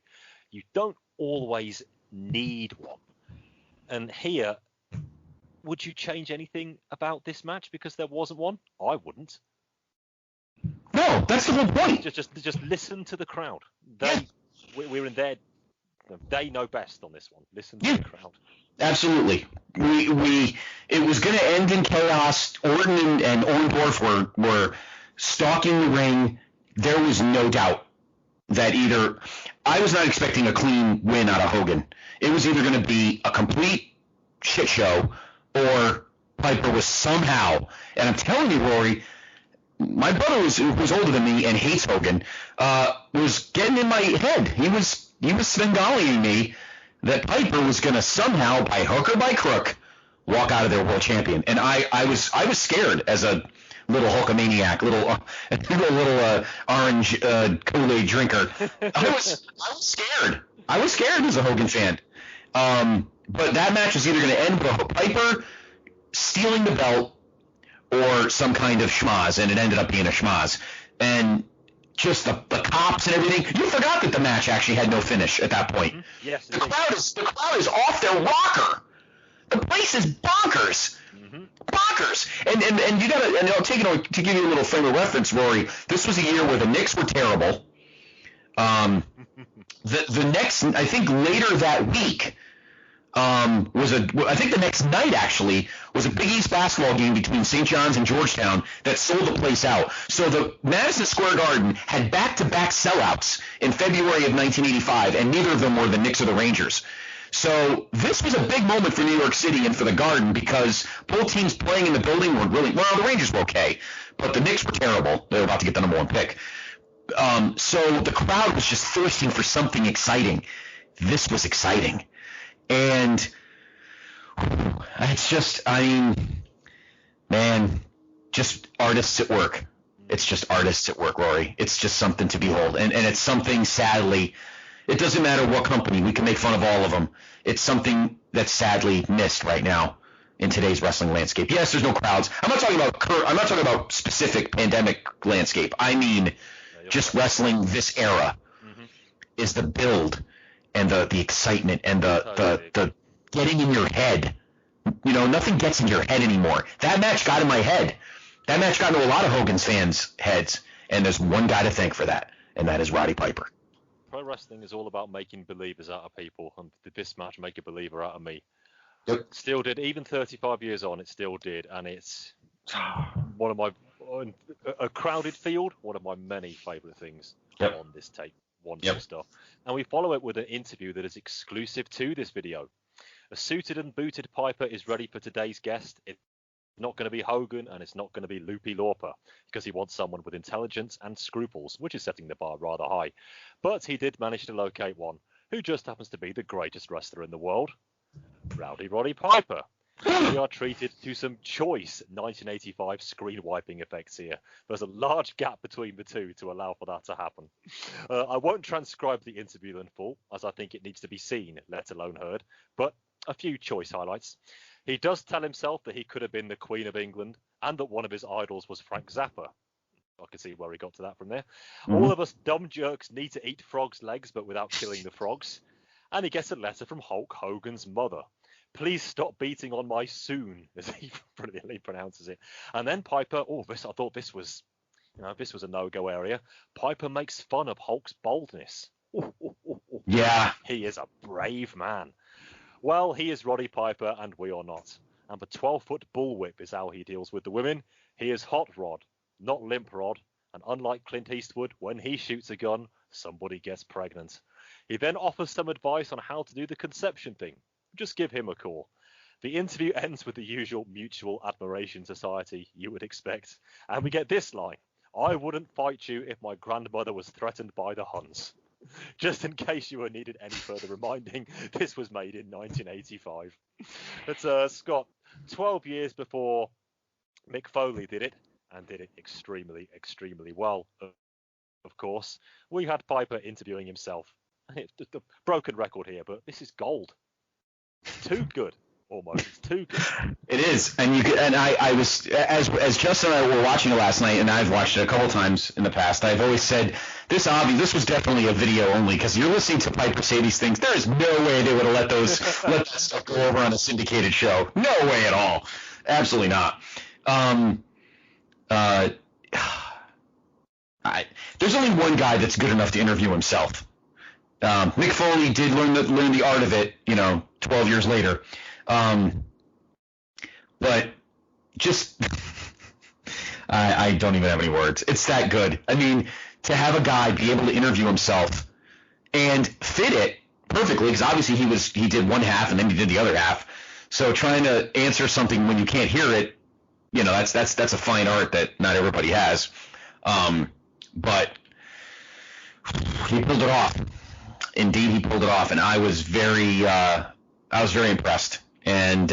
You don't always need one. And here, would you change anything about this match because there wasn't one? I wouldn't. No, that's the whole point. Just listen to the crowd. We're in there. They know best on this one. Listen to the crowd. Absolutely. It was going to end in chaos. Orton and Orndorff were stalking the ring. There was no doubt that I was not expecting a clean win out of Hogan. It was either going to be a complete shit show or Piper was somehow, and I'm telling you, Rory, my brother who's older than me and hates Hogan, was getting in my head. He was Svengali-ing me that Piper was going to somehow, by hook or by crook, walk out of there world champion. And I was scared as a little Hulkamaniac, little orange Kool-Aid drinker. I was scared. I was scared as a Hogan fan. But that match was either going to end with Piper stealing the belt or some kind of schmaz, and it ended up being a schmaz. And just the cops and everything. You forgot that the match actually had no finish at that point. Mm-hmm. Yes, the crowd is off their rocker. The place is bonkers. Mm-hmm. Bonkers. And you gotta, and I'll take it to give you a little frame of reference, Rory. This was a year where the Knicks were terrible. The next, I think later that week, I think the next night actually was a Big East basketball game between St. John's and Georgetown that sold the place out. So the Madison Square Garden had back-to-back sellouts in February of 1985, and neither of them were the Knicks or the Rangers. So this was a big moment for New York City and for the Garden because both teams playing in the building were really, well, the Rangers were okay, but the Knicks were terrible. They were about to get the number one pick. So the crowd was just thirsting for something exciting. This was exciting. And it's just, I mean, man, just artists at work. It's just artists at work, Rory. It's just something to behold. And it's something, sadly, it doesn't matter what company. We can make fun of all of them. It's something that's sadly missed right now in today's wrestling landscape. Yes, there's no crowds. I'm not talking about specific pandemic landscape. I mean, just wrestling this era is the build and the excitement and the getting in your head. You know, nothing gets in your head anymore. That match got in my head. That match got into a lot of Hogan's fans' heads, and there's one guy to thank for that, and that is Roddy Piper. Pro wrestling is all about making believers out of people, and did this match make a believer out of me? Yep. Still did. Even 35 years on, it still did, and it's one of my a crowded field. One of my many favourite things on this tape. Wonderful stuff. And we follow it with an interview that is exclusive to this video. A suited and booted Piper is ready for today's guest. It's not going to be Hogan, and it's not going to be Loopy Lauper, because he wants someone with intelligence and scruples, which is setting the bar rather high. But he did manage to locate one who just happens to be the greatest wrestler in the world, Rowdy Roddy Piper. We are treated to some choice 1985 screen wiping effects here. There's a large gap between the two to allow for that to happen. I won't transcribe the interview in full, as I think it needs to be seen, let alone heard, but a few choice highlights. He does tell himself that he could have been the Queen of England and that one of his idols was Frank Zappa. I can see where he got to that from there. All of us dumb jerks need to eat frogs' legs, but without killing the frogs. And he gets a letter from Hulk Hogan's mother. Please stop beating on my soon, as he brilliantly pronounces it. And then Piper, I thought this was a no-go area. Piper makes fun of Hulk's boldness. Yeah. He is a brave man. Well, he is Roddy Piper, and we are not. And the 12-foot bullwhip is how he deals with the women. He is hot rod, not limp rod. And unlike Clint Eastwood, when he shoots a gun, somebody gets pregnant. He then offers some advice on how to do the conception thing. Just give him a call. The interview ends with the usual mutual admiration society you would expect. And we get this line. I wouldn't fight you if my grandmother was threatened by the Huns. Just in case you were needed any further reminding, this was made in 1985. But Scott, 12 years before Mick Foley did it, and did it extremely, extremely well, of course, we had Piper interviewing himself. It's a broken record here, but this is gold. Too good. Almost. It's too good. It is. And I was, as Justin and I were watching it last night, and I've watched it a couple times in the past, I've always said this was definitely a video only, because you're listening to Piper say these things. There is no way they would have let that stuff go over on a syndicated show. No way at all. Absolutely not. There's only one guy that's good enough to interview himself. Mick Foley did learn the art of it, 12 years later. But just, I don't even have any words. It's that good. I mean, to have a guy be able to interview himself and fit it perfectly, because obviously he did one half and then he did the other half. So trying to answer something when you can't hear it, that's a fine art that not everybody has. But he pulled it off. Indeed, he pulled it off, and I was very impressed. And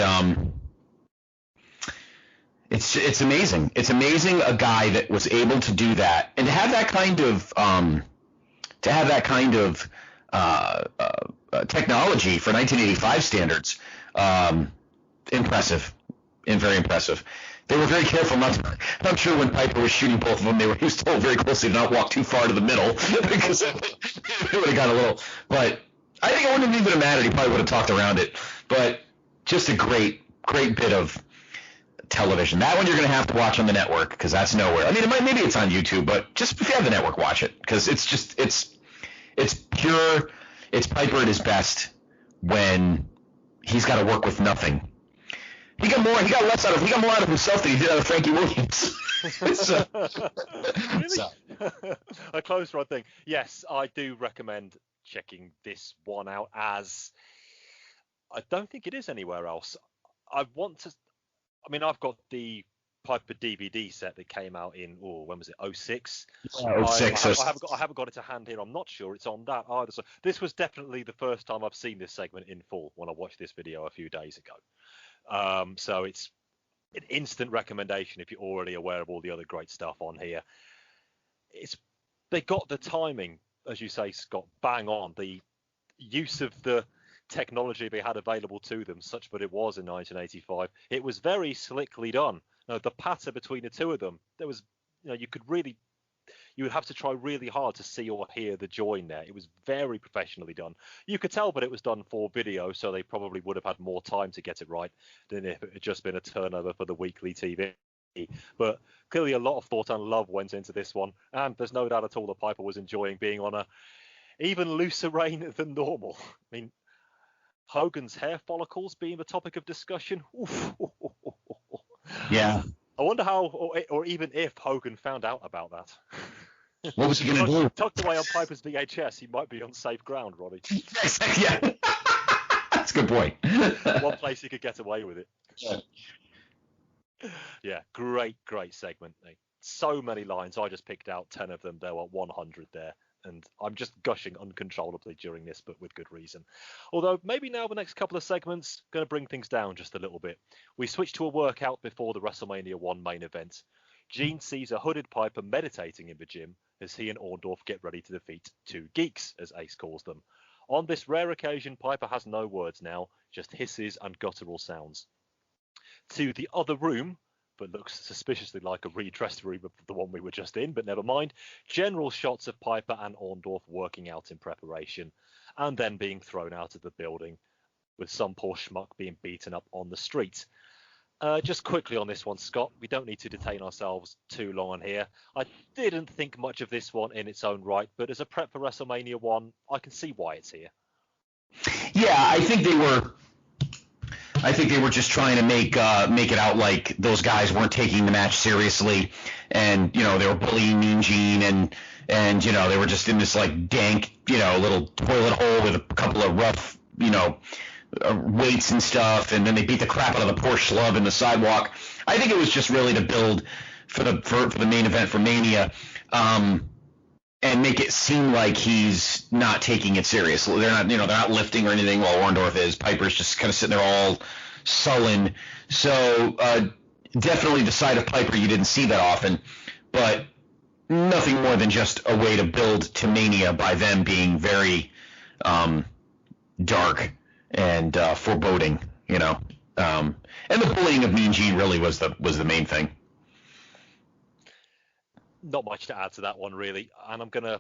it's amazing. It's amazing a guy that was able to do that and to have that kind of technology for 1985 standards. Impressive, and very impressive. They were very careful not to. I'm sure when Piper was shooting both of them, he was told very closely to not walk too far to the middle, because it would have got a little. But I think it wouldn't even have mattered. He probably would have talked around it. But just a great bit of television. That one you're going to have to watch on the network, because that's nowhere. I mean, maybe it's on YouTube, but just if you have the network, watch it, because it's It's pure. It's Piper at his best when he's got to work with nothing. He got more out of himself than he did out of Frankie Williams. Really? A close run thing. Yes, I do recommend checking this one out, as I don't think it is anywhere else. I've got the Piper DVD set that came out in, when was it, 06? Yeah, 06. I haven't got it to hand here. I'm not sure it's on that either. So this was definitely the first time I've seen this segment in full when I watched this video a few days ago. So it's an instant recommendation if you're already aware of all the other great stuff on here. They got the timing, as you say, Scott, bang on. The use of the technology they had available to them, such that it was in 1985, it was very slickly done. The patter between the two of them, there was, you would have to try really hard to see or hear the join there. It was very professionally done. You could tell that it was done for video, so they probably would have had more time to get it right than if it had just been a turnover for the weekly TV. But clearly a lot of thought and love went into this one, and there's no doubt at all that Piper was enjoying being on a even looser rein than normal. I mean, Hogan's hair follicles being the topic of discussion. Oof. Yeah. I wonder how, or even if Hogan found out about that. What was he going to do? Tucked away on Piper's VHS, he might be on safe ground, Roddy. Yeah. That's a good point. One place he could get away with it. Yeah, great segment. So many lines. I just picked out 10 of them. There were 100 there. And I'm just gushing uncontrollably during this, but with good reason. Although maybe now the next couple of segments going to bring things down just a little bit. We switch to a workout before the WrestleMania 1 main event. Gene sees a hooded Piper meditating in the gym as he and Orndorff get ready to defeat two geeks, as Ace calls them. On this rare occasion, Piper has no words now, just hisses and guttural sounds. To the other room, but looks suspiciously like a redressed room of the one we were just in, but never mind. General shots of Piper and Orndorff working out in preparation, and then being thrown out of the building, with some poor schmuck being beaten up on the street. Just quickly on this one, Scott, we don't need to detain ourselves too long on here. I didn't think much of this one in its own right, but as a prep for WrestleMania 1, I can see why it's here. Yeah, I think they were just trying to make it out like those guys weren't taking the match seriously, and they were bullying Mean Gene, and they were just in this like dank little toilet hole with a couple of rough weights and stuff, and then they beat the crap out of the poor schlub in the sidewalk. I think it was just really to build for the main event for Mania, and make it seem like he's not taking it seriously. They're not lifting or anything while Orndorff is. Piper's just kind of sitting there all sullen. So definitely the side of Piper you didn't see that often, but nothing more than just a way to build to Mania by them being very dark and foreboding, and the bullying of Mean Gene really was the main thing. Not much to add to that one, really. And I'm going to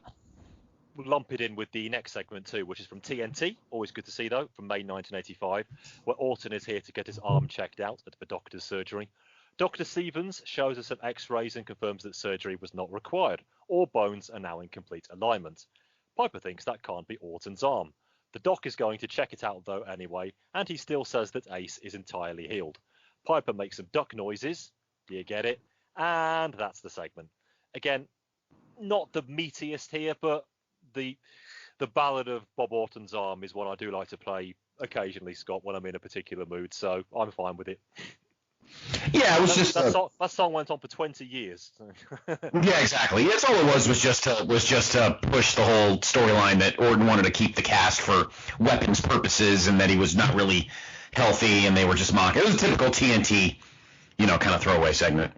lump it in with the next segment, too, which is from TNT. Always good to see, though, from May 1985, where Orton is here to get his arm checked out at the doctor's surgery. Dr. Stevens shows us some x-rays and confirms that surgery was not required. All bones are now in complete alignment. Piper thinks that can't be Orton's arm. The doc is going to check it out, though, anyway, and he still says that Ace is entirely healed. Piper makes some duck noises. Do you get it? And that's the segment. Again, not the meatiest here, but the ballad of Bob Orton's arm is one I do like to play occasionally, Scott, when I'm in a particular mood, so I'm fine with it. Yeah, it was just that song went on for 20 years. Yeah, exactly. That's all it was just to push the whole storyline that Orton wanted to keep the cast for weapons purposes, and that he was not really healthy, and they were just mocking. It was a typical TNT, kind of throwaway segment.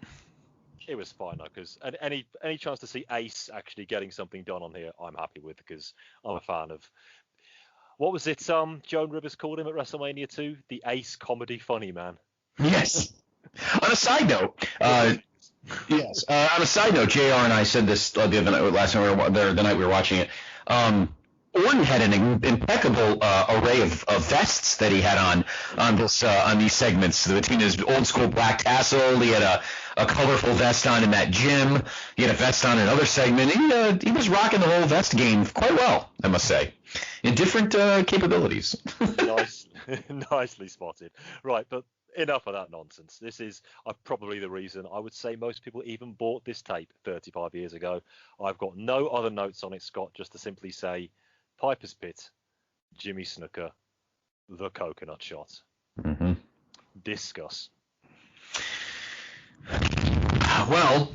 It was fine, though, because any chance to see Ace actually getting something done on here, I'm happy with, because I'm a fan of. What was it? Joan Rivers called him at WrestleMania 2, the Ace Comedy Funny Man. Yes. On a side note, JR and I said this the other night, the night we were watching it. Orton had an impeccable array of vests that he had on these segments. Between his old school black tassel, he had a colorful vest on in that gym. He had a vest on in another segment. He was rocking the whole vest game quite well, I must say, in different capabilities. Nice, nicely spotted. Right, but enough of that nonsense. This is probably the reason I would say most people even bought this tape 35 years ago. I've got no other notes on it, Scott, just to simply say Piper's Pit, Jimmy Snuka, the coconut shot. Mm-hmm. Discuss. Well,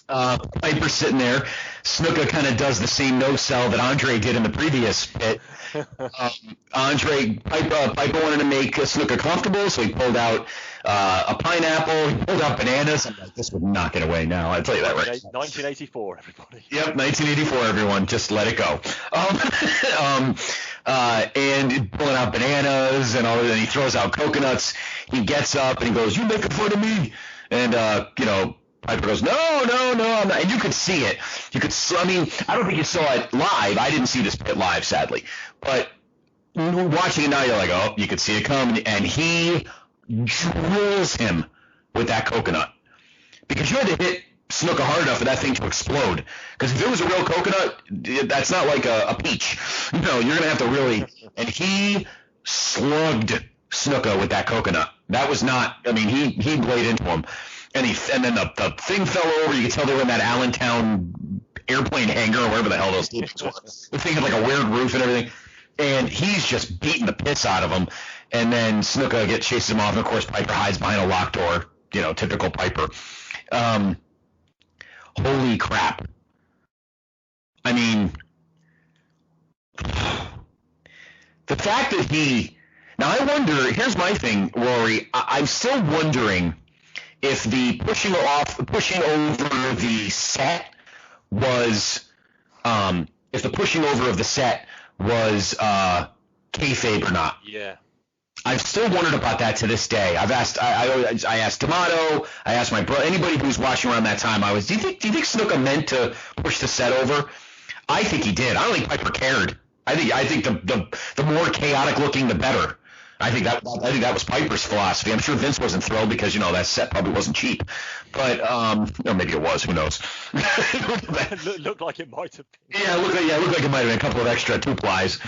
Piper's sitting there. Snuka kind of does the same no-sell that Andre did in the previous pit. Piper wanted to make Snuka comfortable, so he pulled out a pineapple. He pulled out bananas. I'm like, this would knock it away now. I'll tell you that right. 1984, everybody. Yep, 1984, everyone. Just let it go. And pulling out bananas and all that. And he throws out coconuts. He gets up and he goes, "You making fun of me?" And, Piper goes, no, I'm not. And you could see it. I mean, I don't think you saw it live. I didn't see this pit live, sadly. But watching it now, you're like, oh, you could see it come. And he drills him with that coconut. Because you had to hit Snuka hard enough for that thing to explode. Because if it was a real coconut, that's not like a peach. You're going to have to really. And he slugged Snuka with that coconut. That was not. I mean, he laid into him. And then the thing fell over. You could tell they were in that Allentown airplane hangar or wherever the hell those things were. The thing had like a weird roof and everything. And he's just beating the piss out of him. And then Snuka chases him off. And, of course, Piper hides behind a locked door. Typical Piper. Holy crap. I mean, the fact that now I wonder, here's my thing, Rory. I'm still wondering if the pushing over the set was, if the pushing over of the set was kayfabe or not. Yeah. I've still wondered about that to this day. I've asked, I asked D'Amato, I asked my brother, anybody who was watching around that time. Do you think Snuka meant to push the set over? I think he did. I don't think Piper cared. I think the more chaotic looking, the better. I think that was Piper's philosophy. I'm sure Vince wasn't thrilled because that set probably wasn't cheap, but or maybe it was. Who knows? Looked like it might have been. Yeah, looked like it might have been a couple of extra 2-plies.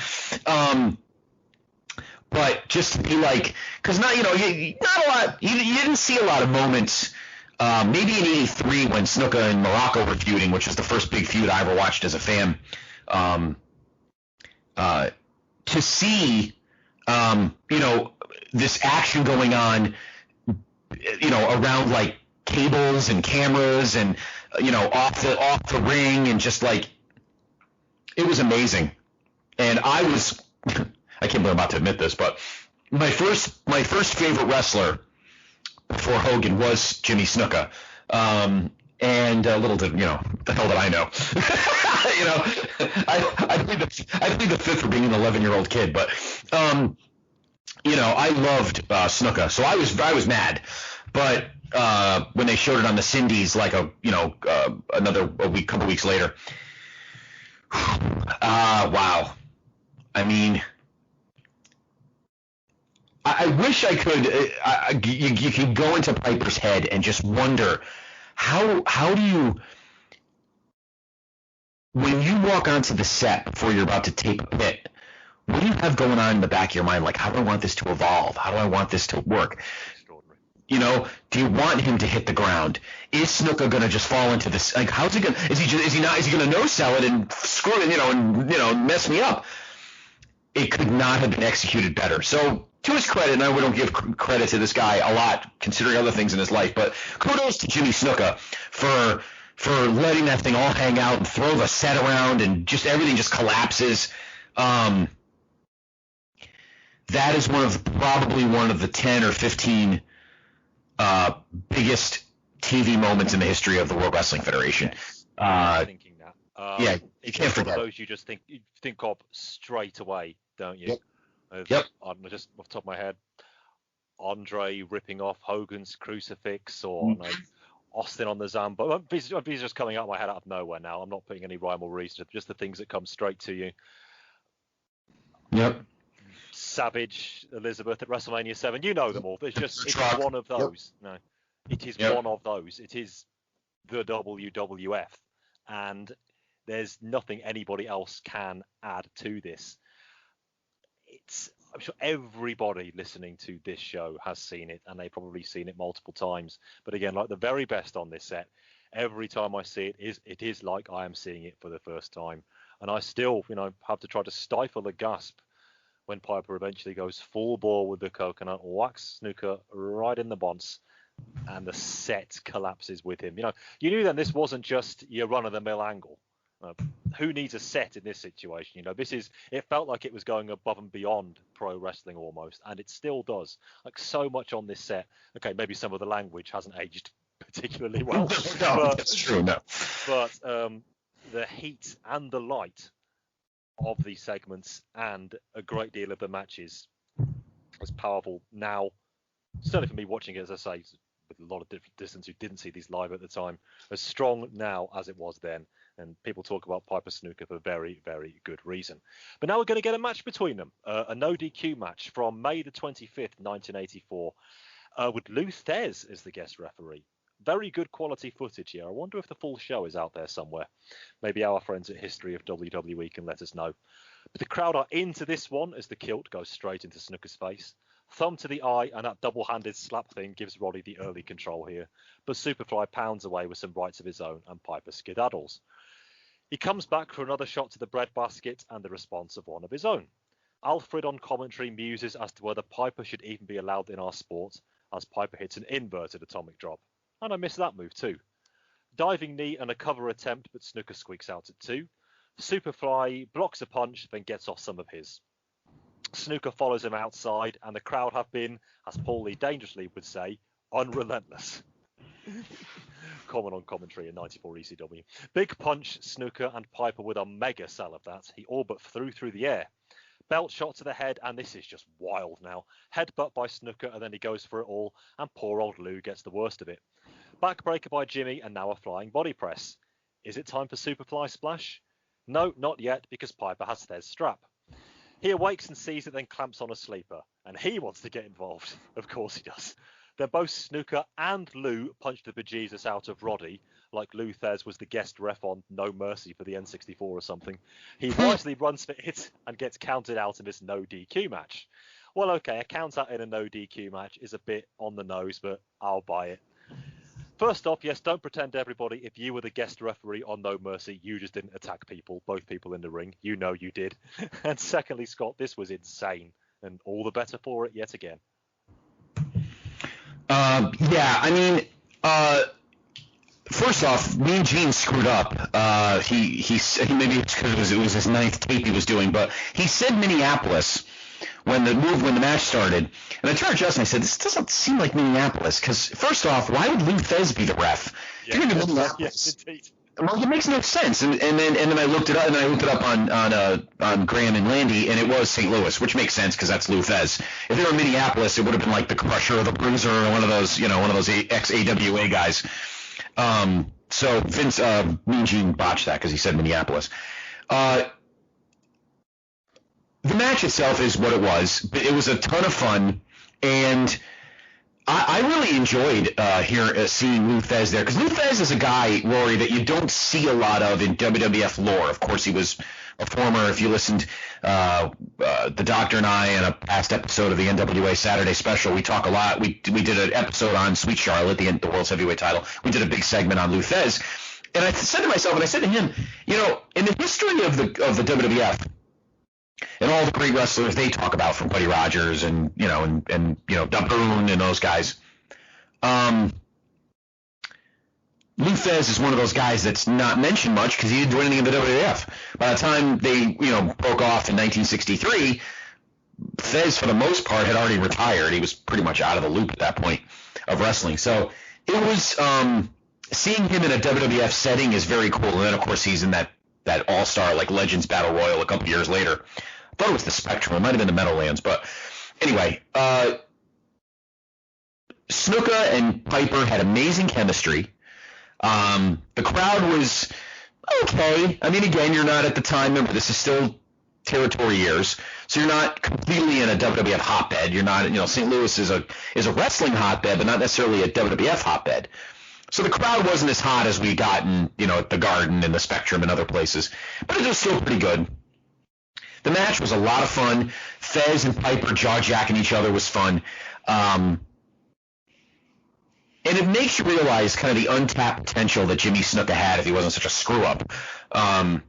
But just to be like, because not a lot. You didn't see a lot of moments. Maybe in '83 when Snuka and Morocco were feuding, which was the first big feud I ever watched as a fan. To see. This action going on, around like cables and cameras and, off the ring, and just like, it was amazing. And I can't believe I'm about to admit this, but my first favorite wrestler before Hogan was Jimmy Snuka. And little did, the hell did I know? I plead the fifth for being an 11-year-old kid, but, I loved Snuka, so I was mad. But when they showed it on the Cindy's, like couple weeks later, wow. I mean, I wish I could. You could go into Piper's head and just wonder how do you, when you walk onto the set before you're about to tape a pit, what do you have going on in the back of your mind? Like, how do I want this to evolve? How do I want this to work? Do you want him to hit the ground? Is Snuka going to just fall into this? Like, how's he going? Is he going to no sell it and screw it? And mess me up? It could not have been executed better. So, to his credit, and we don't give credit to this guy a lot, considering other things in his life, but kudos to Jimmy Snuka for letting that thing all hang out and throw the set around and just everything just collapses. That is probably one of the 10 or 15 biggest TV moments in the history of the World Wrestling Federation. Yes. Thinking that. Yeah, you can't forget. One of those you just think of straight away, don't you? Yep. Just off the top of my head, Andre ripping off Hogan's crucifix, or Austin on the Zambo. These are just coming out of my head out of nowhere now. I'm not putting any rhyme or reason, just the things that come straight to you. Yep. Savage Elizabeth at WrestleMania 7. You know them all. It's one of those. Yep. No. It is one of those. It is the WWF, and there's nothing anybody else can add to this. I'm sure everybody listening to this show has seen it, and they've probably seen it multiple times. But again, like the very best on this set, every time I see it is like I am seeing it for the first time. And I still, have to try to stifle a gasp when Piper eventually goes full bore with the coconut, whacks Snuka right in the bonce, and the set collapses with him. You knew then this wasn't just your run-of-the-mill angle. Who needs a set in this situation? It felt like it was going above and beyond pro wrestling almost, and it still does. Like so much on this set. Okay, maybe some of the language hasn't aged particularly well. No, that's true. No, but the heat and the light of these segments and a great deal of the matches was powerful now. Certainly for me watching it, as I say, with a lot of different distance who didn't see these live at the time, as strong now as it was then. And people talk about Piper Snuka for very, very good reason. But now we're going to get a match between them, a no DQ match from May the 25th, 1984, with Lou Thez as the guest referee. Very good quality footage here. I wonder if the full show is out there somewhere. Maybe our friends at History of WWE can let us know. But the crowd are into this one as the kilt goes straight into Snuka's face. Thumb to the eye, and that double-handed slap thing gives Roddy the early control here. But Superfly pounds away with some rights of his own, and Piper skedaddles. He comes back for another shot to the breadbasket and the response of one of his own. Alfred on commentary muses as to whether Piper should even be allowed in our sport, as Piper hits an inverted atomic drop. And I missed that move too. Diving knee and a cover attempt, but Snuka squeaks out at 2. Superfly blocks a punch, then gets off some of his. Snuka follows him outside, and the crowd have been, as Paul Lee dangerously would say, unrelentless. Common on commentary in 94 ECW. Big punch, Snuka and Piper with a mega sell of that. He all but threw the air. Belt shot to the head, and this is just wild now. Headbutt by Snuka, and then he goes for it all, and poor old Lou gets the worst of it. Backbreaker by Jimmy, and now a flying body press. Is it time for Superfly Splash? No, not yet, because Piper has Thez's strap. He awakes and sees it, then clamps on a sleeper, and he wants to get involved. Of course he does. Then both Snuka and Lou punch the bejesus out of Roddy, like Lou Thez was the guest ref on No Mercy for the N64 or something. He wisely runs for it and gets counted out in this no DQ match. Well, okay, a count out in a no DQ match is a bit on the nose, but I'll buy it. First off, yes, don't pretend, everybody, if you were the guest referee on No Mercy, you just didn't attack people, both people in the ring. You know you did. And secondly, Scott, this was insane, and all the better for it yet again. First off, Mean Gene screwed up. He maybe it's because it was his 9th tape he was doing, but he said Minneapolis when the match started. And I turned to Justin, I said, this doesn't seem like Minneapolis, because first off, why would Lou Thez be the ref? Yeah, You're gonna be Minneapolis. Yes, indeed. Well, it makes no sense. And then I looked it up, and I looked it up on Graham and Landy, and it was St. Louis, which makes sense because that's Lou Thez. If they were in Minneapolis, it would have been like the Crusher or the Bruiser or one of those ex-AWA guys. So Vince, Mean Gene botched that because he said Minneapolis. The match itself is what it was, but it was a ton of fun, and I really enjoyed seeing Lou Thez there, because Lou Thez is a guy, Rory, that you don't see a lot of in WWF lore. Of course, he was a former, if you listened, the Doctor and I in a past episode of the NWA Saturday Special, we talk a lot. We did an episode on Sweet Charlotte, the World's Heavyweight title. We did a big segment on Lou Thez, and I said to myself, and I said to him, in the history of the WWF, and all the great wrestlers they talk about, from Buddy Rogers and Daboon and those guys, Lou Thez is one of those guys that's not mentioned much because he didn't do anything in the WWF. By the time they broke off in 1963, Thez for the most part had already retired. He was pretty much out of the loop at that point of wrestling. So it was seeing him in a WWF setting is very cool. And then of course he's in that All-Star like Legends Battle Royal a couple years later. I thought it was the Spectrum. It might have been the Meadowlands, but anyway, Snuka and Piper had amazing chemistry. The crowd was okay. I mean, again, you're not at the time. Remember, this is still territory years, so you're not completely in a WWF hotbed. You're not, St. Louis is a wrestling hotbed, but not necessarily a WWF hotbed. So the crowd wasn't as hot as we got in, at the Garden and the Spectrum and other places, but it was still pretty good. The match was a lot of fun. Fez and Piper jaw-jacking each other was fun. And it makes you realize kind of the untapped potential that Jimmy Snuka had if he wasn't such a screw-up. The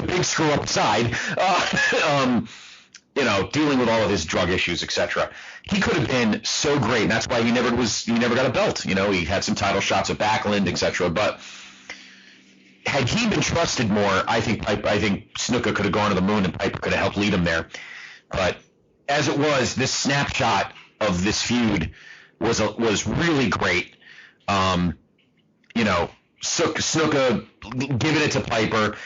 big screw-up aside, dealing with all of his drug issues, etc. He could have been so great, and that's why he never got a belt. He had some title shots at Backlund, etc. But had he been trusted more, I think Snuka could have gone to the moon, and Piper could have helped lead him there. But as it was, this snapshot of this feud was really great. Snuka giving it to Piper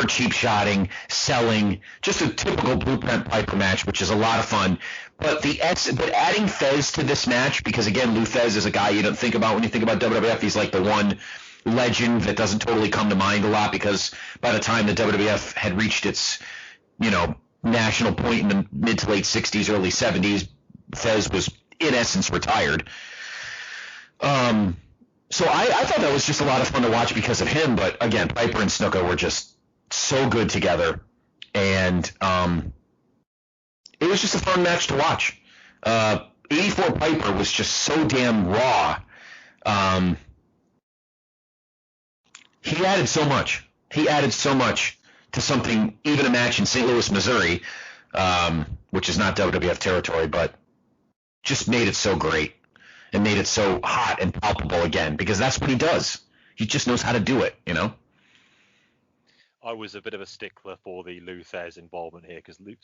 cheap-shotting, selling, just a typical Blueprint Piper match, which is a lot of fun. But adding Fez to this match, because again, Lou Fez is a guy you don't think about when you think about WWF. He's like the one legend that doesn't totally come to mind a lot, because by the time the WWF had reached its, national point in the mid to late 60s, early 70s, Fez was in essence retired. So I thought that was just a lot of fun to watch because of him. But again, Piper and Snuka were just so good together, and it was just a fun match to watch. 84 Piper was just so damn raw. He added so much. He added so much to something, even a match in St. Louis, Missouri, which is not WWF territory, but just made it so great and made it so hot and palpable again, because that's what he does. He just knows how to do it, I was a bit of a stickler for the Lou Thez involvement here, because Lou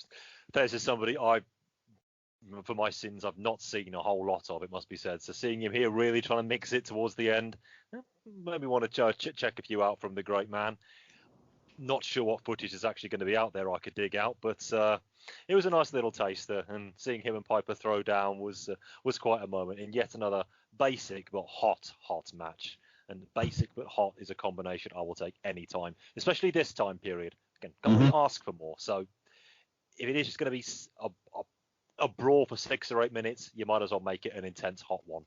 Thez is somebody for my sins, I've not seen a whole lot of, it must be said. So seeing him here really trying to mix it towards the end, made me want to check a few out from the great man. Not sure what footage is actually going to be out there I could dig out, but it was a nice little taster, and seeing him and Piper throw down was quite a moment in yet another basic but hot match. And basic but hot is a combination I will take any time, especially this time period. Again, can't ask for more. So if it is just going to be a brawl for 6 or 8 minutes, you might as well make it an intense hot one.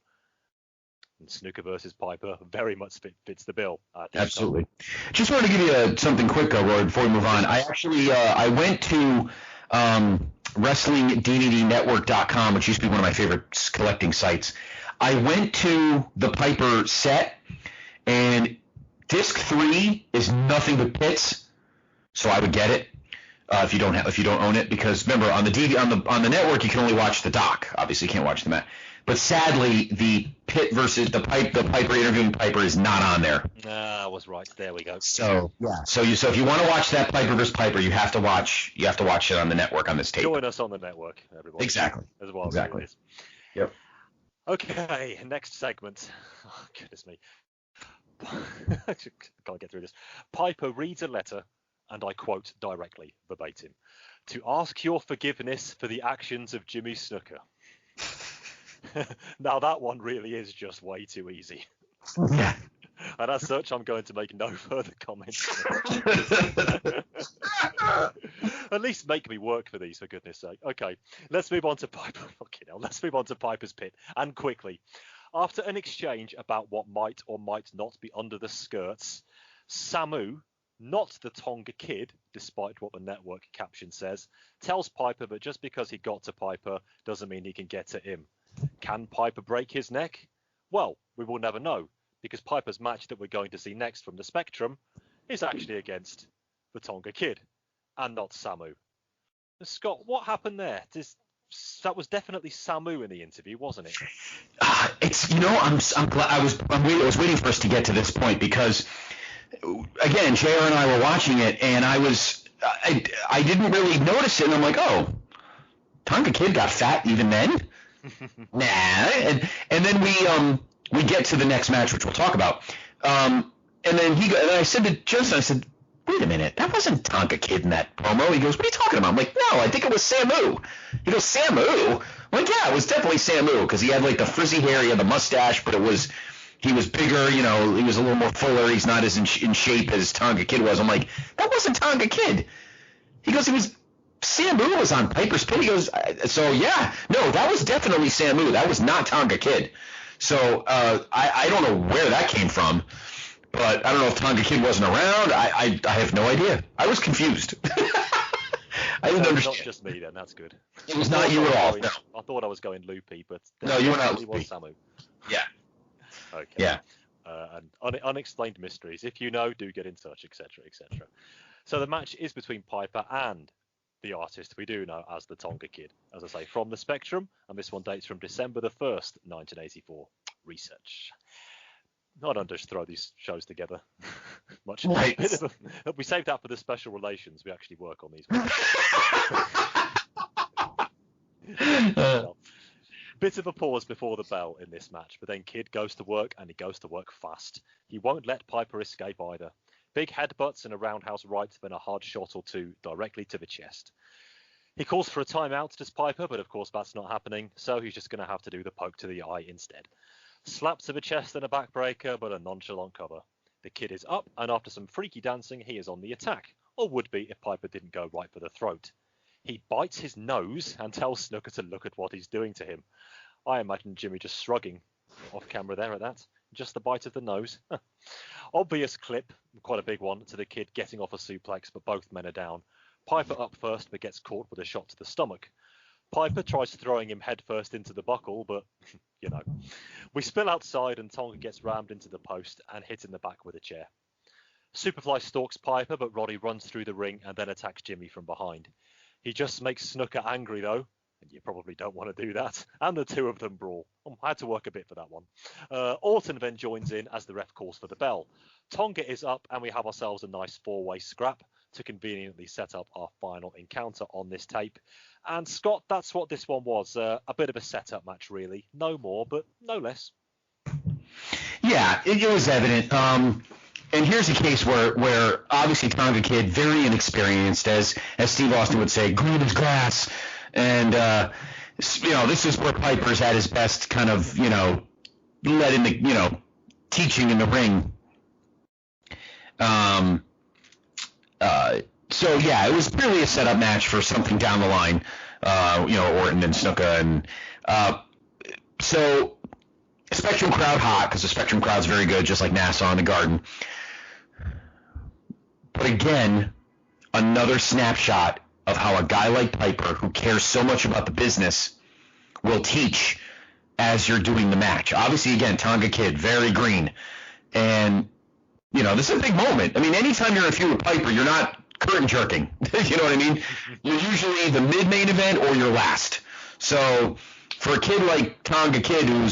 And Snuka versus Piper very much fits the bill. Absolutely. Just wanted to give you something quick, Rory, before we move on. I actually I went to WrestlingDVDNetwork.com, which used to be one of my favorite collecting sites. I went to the Piper set, and disc 3 is nothing but pits, so I would get it if you don't own it, because remember on the network you can only watch the doc. Obviously, you can't watch the match. But sadly, the Pit versus the Piper interviewing Piper is not on there. I was right. There we go. So yeah. So if you want to watch that Piper versus Piper, you have to watch it on the network on this tape. Join us on the network, everybody. Exactly. As well. Exactly. Yep. Okay. Next segment. Oh, goodness me. I can't get through this. Piper reads a letter, and I quote directly, verbatim, "To ask your forgiveness for the actions of Jimmy Snuka." Now that one really is just way too easy. Yeah. And as such, I'm going to make no further comments. At least make me work for these, for goodness sake. Okay, let's move on to Piper. Fucking hell, let's move on to Piper's Pit, and quickly. After an exchange about what might or might not be under the skirts, Samu, not the Tonga Kid, despite what the network caption says, tells Piper that just because he got to Piper doesn't mean he can get to him. Can Piper break his neck? Well, we will never know, because Piper's match that we're going to see next from the Spectrum is actually against the Tonga Kid, and not Samu. Scott, what happened there? That was definitely Samu in the interview, wasn't it? I'm glad I was waiting for us to get to this point, because again, JR and I were watching it, and I didn't really notice it, and I'm like, oh, Tonga Kid got fat even then? Nah. And then we get to the next match, which we'll talk about. And then I said to Justin, wait a minute, that wasn't Tonga Kid in that promo. He goes, what are you talking about? I'm like, no, I think it was Samu. He goes, Samu? I'm like, yeah, it was definitely Samu, because he had like the frizzy hair, he had the mustache, but he was bigger, he was a little more fuller. He's not as in shape as Tonga Kid was. I'm like, that wasn't wasn't Tonga Kid. He goes, it was Samu was on Piper's Pit. He goes, so yeah, no, that was definitely Samu. That was not Tonga Kid. So I don't know where that came from, but I don't know if Tonga Kid wasn't around. I have no idea. I was confused. I didn't understand. Not just me then. That's good. It was not you at all. No. I thought I was going loopy, but no, you were not loopy. Was Samu. Yeah. Okay. Yeah. And unexplained mysteries. If you know, do get in touch, etc., etc. So the match is between Piper and the artist we do know as the Tonga Kid, as I say, from the Spectrum, and this one dates from December the 1st, 1984. Research. I don't just throw these shows together much. Right. We saved that for the special relations. We actually work on these ones. Bit of a pause before the bell in this match, but then Kid goes to work, and he goes to work fast. He won't let Piper escape either. Big headbutts and a roundhouse right, then a hard shot or two directly to the chest. He calls for a timeout, does Piper, but of course that's not happening, so he's just going to have to do the poke to the eye instead. Slap to the chest and a backbreaker, but a nonchalant cover. The Kid is up, and after some freaky dancing, he is on the attack, or would be if Piper didn't go right for the throat. He bites his nose and tells Snooker to look at what he's doing to him. I imagine Jimmy just shrugging off camera there at that. Just the bite of the nose. Obvious clip, quite a big one, to the Kid getting off a suplex, but both men are down. Piper up first, but gets caught with a shot to the stomach. Piper tries throwing him headfirst into the buckle, but, you know. We spill outside and Tonga gets rammed into the post and hit in the back with a chair. Superfly stalks Piper, but Roddy runs through the ring and then attacks Jimmy from behind. He just makes Snooker angry, though, and you probably don't want to do that, and the two of them brawl. I had to work a bit for that one. Orton then joins in as the ref calls for the bell. Tonga is up, and we have ourselves a nice four-way scrap to conveniently set up our final encounter on this tape. And Scott, that's what this one was. A bit of a setup match, really. No more, but no less. Yeah, it was evident. And here's a case where obviously Tonga Kid, very inexperienced, as Steve Austin would say, green as grass. And, this is where Piper's at his best, kind of, let in the, teaching in the ring. So yeah, it was really a setup match for something down the line, Orton and Snuka, and so Spectrum crowd hot because the Spectrum crowd's very good, just like Nassau in the Garden. But again, another snapshot of how a guy like Piper, who cares so much about the business, will teach as you're doing the match. Obviously, again, Tonga Kid, very green, and this is a big moment. I mean, anytime you're in a feud with Piper, you're not curtain jerking. You know what I mean? You're usually the mid-main event or you're last. So for a kid like Tonga Kid, who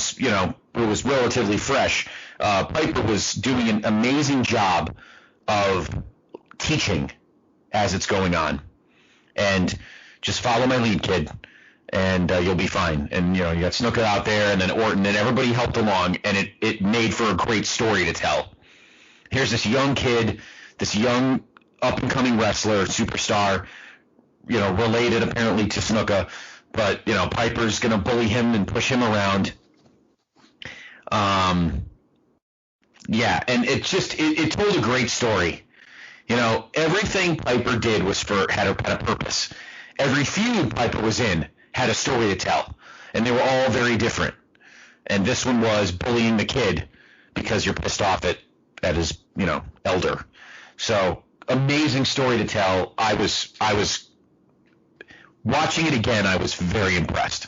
was relatively fresh, Piper was doing an amazing job of teaching as it's going on. And just follow my lead, kid, and you'll be fine. And, you got Snuka out there and then Orton, and everybody helped along, and it made for a great story to tell. Here's this young kid, this young up-and-coming wrestler, superstar, related apparently to Snuka, but, Piper's going to bully him and push him around. Yeah, and it told a great story. Everything Piper did had a purpose. Every feud Piper was in had a story to tell, and they were all very different. And this one was bullying the kid because you're pissed off at his, elder. So amazing story to tell. I was watching it again. I was very impressed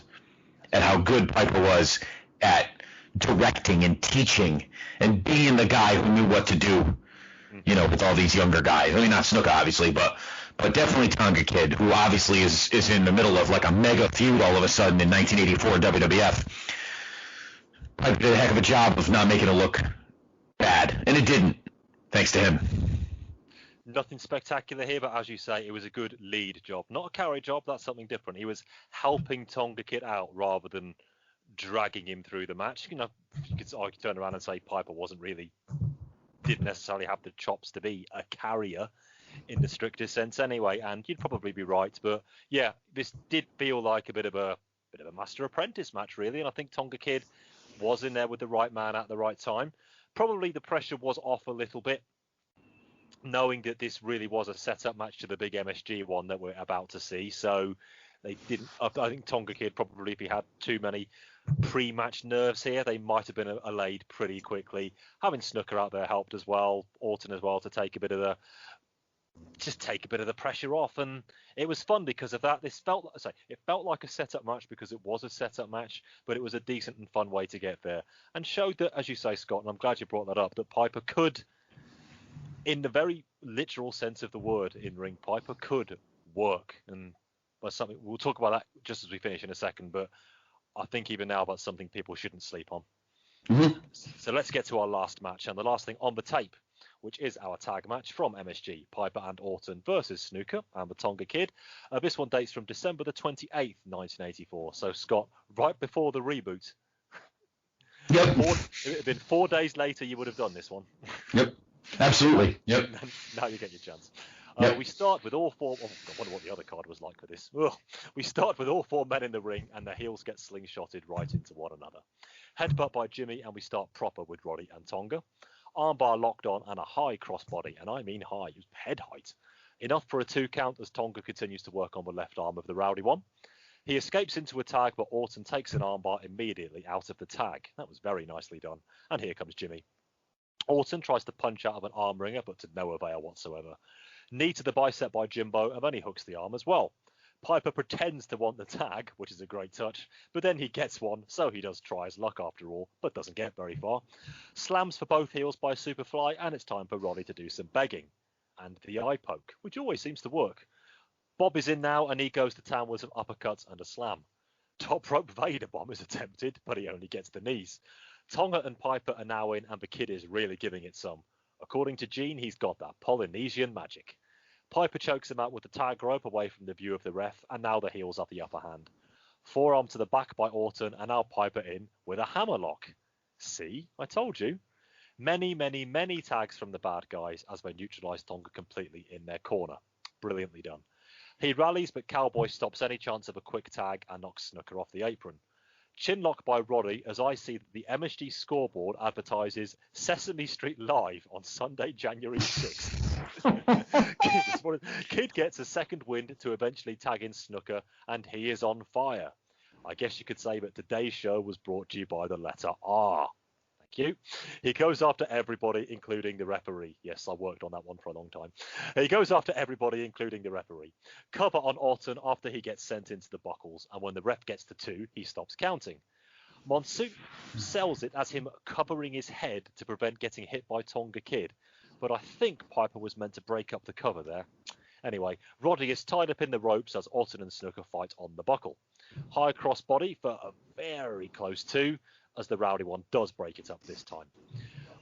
at how good Piper was at directing and teaching and being the guy who knew what to do, with all these younger guys. I mean, not Snuka, obviously, but definitely Tonga Kid, who obviously is in the middle of like a mega feud all of a sudden in 1984 WWF. Piper did a heck of a job of not making it look bad, and it didn't, thanks to him. Nothing spectacular here, but as you say, it was a good lead job. Not a carry job, that's something different. He was helping Tonga Kid out rather than dragging him through the match. You could turn around and say Piper didn't necessarily have the chops to be a carrier in the strictest sense anyway, and you'd probably be right. But yeah, this did feel like a bit of a master apprentice match, really, and I think Tonga Kid was in there with the right man at the right time. Probably the pressure was off a little bit knowing that this really was a setup match to the big MSG one that we're about to see. So they didn't. I think Tonga Kid probably, if he had too many pre-match nerves here, they might have been allayed pretty quickly. Having Snooker out there helped as well, Orton as well, to take a bit of the pressure off, and it was fun because of that. It felt like a setup match because it was a setup match, but it was a decent and fun way to get there, and showed that, as you say, Scott, and I'm glad you brought that up, that Piper could, in the very literal sense of the word, in ring, Piper could work, and that's something we'll talk about that just as we finish in a second, but I think even now that's something people shouldn't sleep on. Mm-hmm. So let's get to our last match, and the last thing on the tape, which is our tag match from MSG, Piper and Orton versus Snooker and the Tonga Kid. This one dates from December the 28th, 1984. So, Scott, right before the reboot. Yep. It had been 4 days later you would have done this one. Yep. Absolutely. Yep. Now you get your chance. Yep. We start with all four. Oh, I wonder what the other card was like for this. Ugh. We start with all four men in the ring, and the heels get slingshotted right into one another. Headbutt by Jimmy, and we start proper with Roddy and Tonga. Armbar locked on and a high crossbody, and I mean high, it was head height. Enough for a 2 count as Tonga continues to work on the left arm of the Rowdy one. He escapes into a tag, but Orton takes an armbar immediately out of the tag. That was very nicely done. And here comes Jimmy. Orton tries to punch out of an arm wringer, but to no avail whatsoever. Knee to the bicep by Jimbo, and then he hooks the arm as well. Piper pretends to want the tag, which is a great touch, but then he gets one, so he does try his luck after all, but doesn't get very far. Slams for both heels by Superfly, and it's time for Roddy to do some begging. And the eye poke, which always seems to work. Bob is in now, and he goes to town with some uppercuts and a slam. Top rope Vader bomb is attempted, but he only gets the knees. Tonga and Piper are now in, and the Kid is really giving it some. According to Gene, he's got that Polynesian magic. Piper chokes him out with the tag rope away from the view of the ref, and now the heels have the upper hand. Forearm to the back by Orton, and now Piper in with a hammerlock. See, I told you. Many, many, many tags from the bad guys as they neutralise Tonga completely in their corner. Brilliantly done. He rallies, but Cowboy stops any chance of a quick tag and knocks Snooker off the apron. Chinlock by Roddy as I see that the MSG scoreboard advertises Sesame Street Live on Sunday, January 6th. Kid gets a second wind to eventually tag in Snooker, and he is on fire. I guess you could say that today's show was brought to you by the letter R. Thank you. He goes after everybody, including the referee. Yes, I worked on that one for a long time. He goes after everybody, including the referee. Cover on Orton after he gets sent into the buckles, and when the ref gets to 2, he stops counting. Monsoon sells it as him covering his head to prevent getting hit by Tonga Kid, but I think Piper was meant to break up the cover there. Anyway, Roddy is tied up in the ropes as Orton and Snooker fight on the buckle. High crossbody for a very close 2, as the Rowdy one does break it up this time.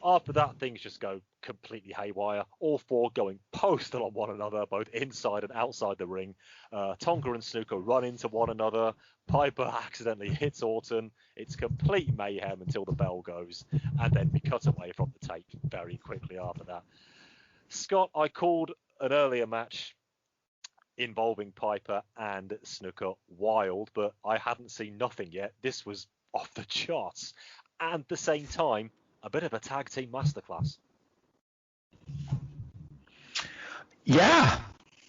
After that, things just go completely haywire, all four going postal on one another, both inside and outside the ring. Tonga and Snooker run into one another. Piper accidentally hits Orton. It's complete mayhem until the bell goes, and then we cut away from the tape very quickly after that. Scott, I called an earlier match involving Piper and Snooker wild, but I hadn't seen nothing yet. This was off the charts, and at the same time, a bit of a tag team masterclass. Yeah,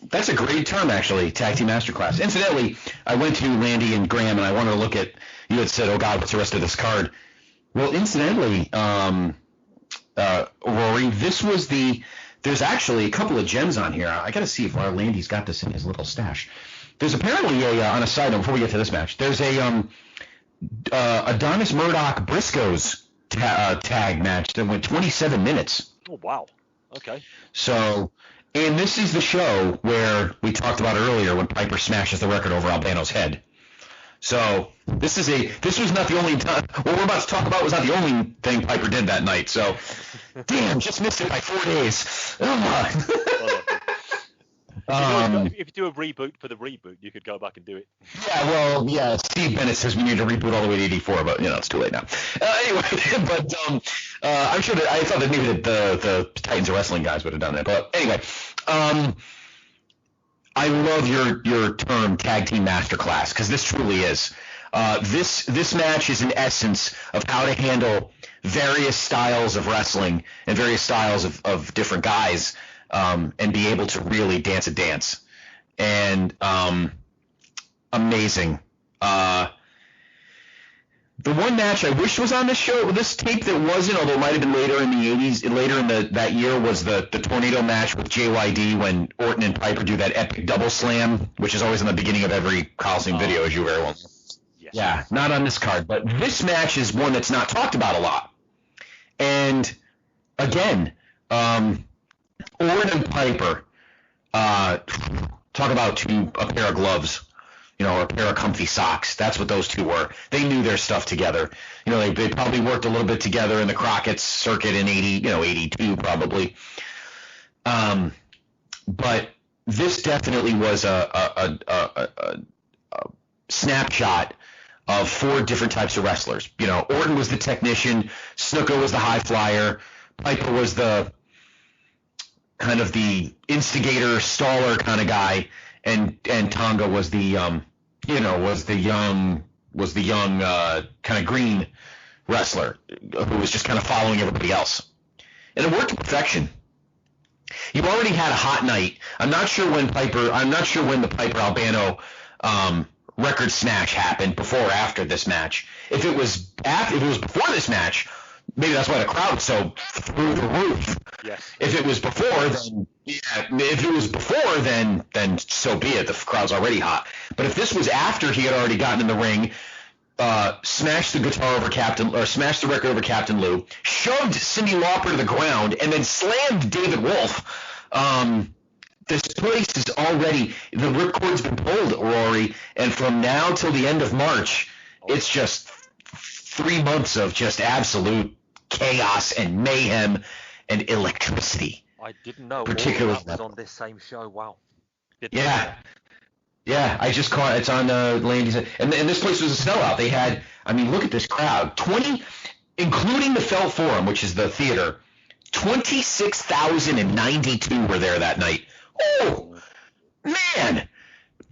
that's a great term, actually, tag team masterclass. Incidentally, I went to Landy and Graham, and I wanted to look at, you had said, oh God, what's the rest of this card? Well, incidentally, Rory, there's actually a couple of gems on here. I got to see if Landy's got this in his little stash. There's apparently on a side note, before we get to this match, there's a Adonis Murdoch Briscoes tag match that went 27 minutes. Oh, wow. Okay. So, and this is the show where we talked about earlier when Piper smashes the record over Albano's head. So this was not the only time. What we're about to talk about was not the only thing Piper did that night. So, damn, just missed it by 4 days. If you do a reboot for the reboot, you could go back and do it. Yeah, well, yeah. Steve Bennett says we need to reboot all the way to 84, but it's too late now. Anyway, but I'm sure that I thought that maybe the Titans of Wrestling guys would have done that. But anyway, I love your term tag team masterclass, because this truly is. This match is an essence of how to handle various styles of wrestling and various styles of different guys and be able to really dance a dance. And amazing. The one match I wish was on this show, this tape that wasn't, although it might have been later in the 80s, later in that year, was the Tornado match with JYD when Orton and Piper do that epic double slam, which is always in the beginning of every Coliseum video, as you very well know. Yes. Yeah, not on this card, but this match is one that's not talked about a lot. And again, Orton and Piper, talk about a pair of gloves. Or a pair of comfy socks. That's what those two were. They knew their stuff together. They probably worked a little bit together in the Crockett's circuit in 82 probably. But this definitely was a snapshot of 4 different types of wrestlers. Orton was the technician, Snuka was the high flyer, Piper was the kind of the instigator, staller kind of guy, and Tonga was the was the young kind of green wrestler who was just kind of following everybody else. And it worked to perfection. You already had a hot night. I'm not sure when the Piper Albano record smash happened, before or after this match. If it was before this match, maybe that's why the crowd was so through the roof. Yes. If it was before, then so be it. The crowd's already hot. But if this was after he had already gotten in the ring, smashed the record over Captain Lou, shoved Cyndi Lauper to the ground, and then slammed David Wolf. This place is already, the ripcord's been pulled, Rory, and from now till the end of March, it's just 3 months of just absolute chaos and mayhem and electricity. I didn't know particularly all that was on this same show. Wow. Yeah, I just caught it. It's on Landy's, and this place was a sellout. They had, look at this crowd, 20, including the Felt Forum, which is the theater, 26,092 were there that night. Oh man,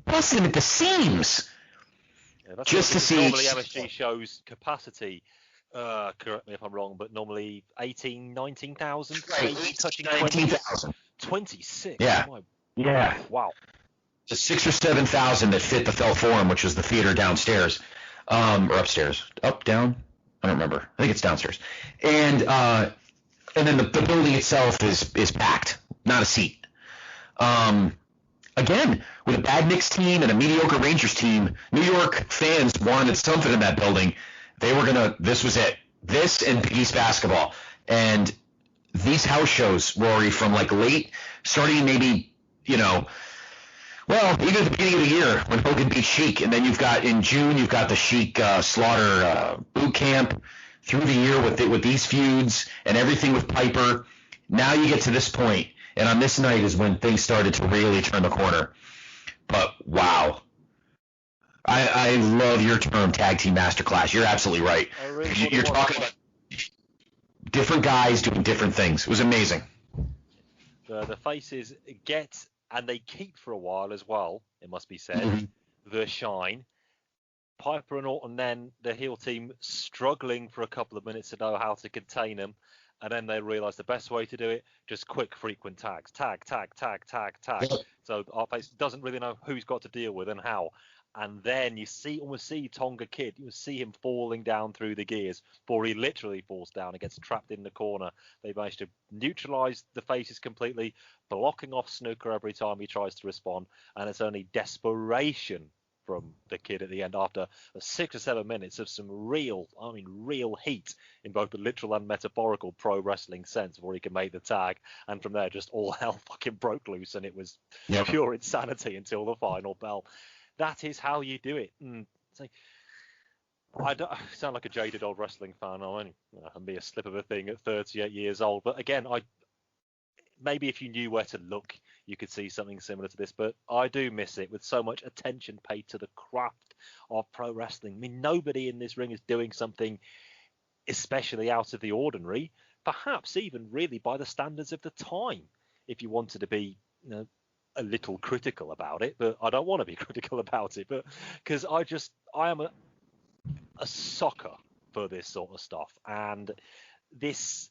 busting at the seams. Yeah, just to see. Normally MSG shows capacity. Correct me if I'm wrong, but normally 18, 19,000, right, touching 19,000. 26. Yeah. Yeah. Wow. Just 6,000 or 7,000 that fit the Felt Forum, which was the theater downstairs, or upstairs, up, down. I don't remember. I think it's downstairs. And then the building itself is packed, not a seat. Again, with a bad Knicks team and a mediocre Rangers team, New York fans wanted something in that building. This was it. This and Big East basketball. And these house shows, Rory, from starting maybe, even at the beginning of the year when Hogan beat Sheik, and then in June, you've got the Sheik Slaughter boot camp through the year with these feuds and everything with Piper. Now you get to this point, and on this night is when things started to really turn the corner. But wow. I love your term, tag team masterclass. You're absolutely right. You're talking about different guys doing different things. It was amazing. The faces get, and they keep for a while as well, it must be said, the shine. Piper and Orton, then the heel team struggling for a couple of minutes to know how to contain them. And then they realise the best way to do it, just quick, frequent tags. Tag. So our face doesn't really know who's got to deal with and how. And then you almost see Tonga Kid. You see him falling down through the gears before he literally falls down and gets trapped in the corner. They manage to neutralise the faces completely, blocking off Snuka every time he tries to respond. And it's only desperation from the Kid at the end after 6 or 7 minutes of some real heat in both the literal and metaphorical pro wrestling sense before he can make the tag. And from there, just all hell fucking broke loose, and it was pure insanity until the final bell. That is how you do it. I sound like a jaded old wrestling fan. I'm be a slip of a thing at 38 years old. But again, maybe if you knew where to look, you could see something similar to this. But I do miss it with so much attention paid to the craft of pro wrestling. Nobody in this ring is doing something especially out of the ordinary, perhaps even really by the standards of the time, if you wanted to be, a little critical about it. But I don't want to be critical about it, but because I am a sucker for this sort of stuff. And this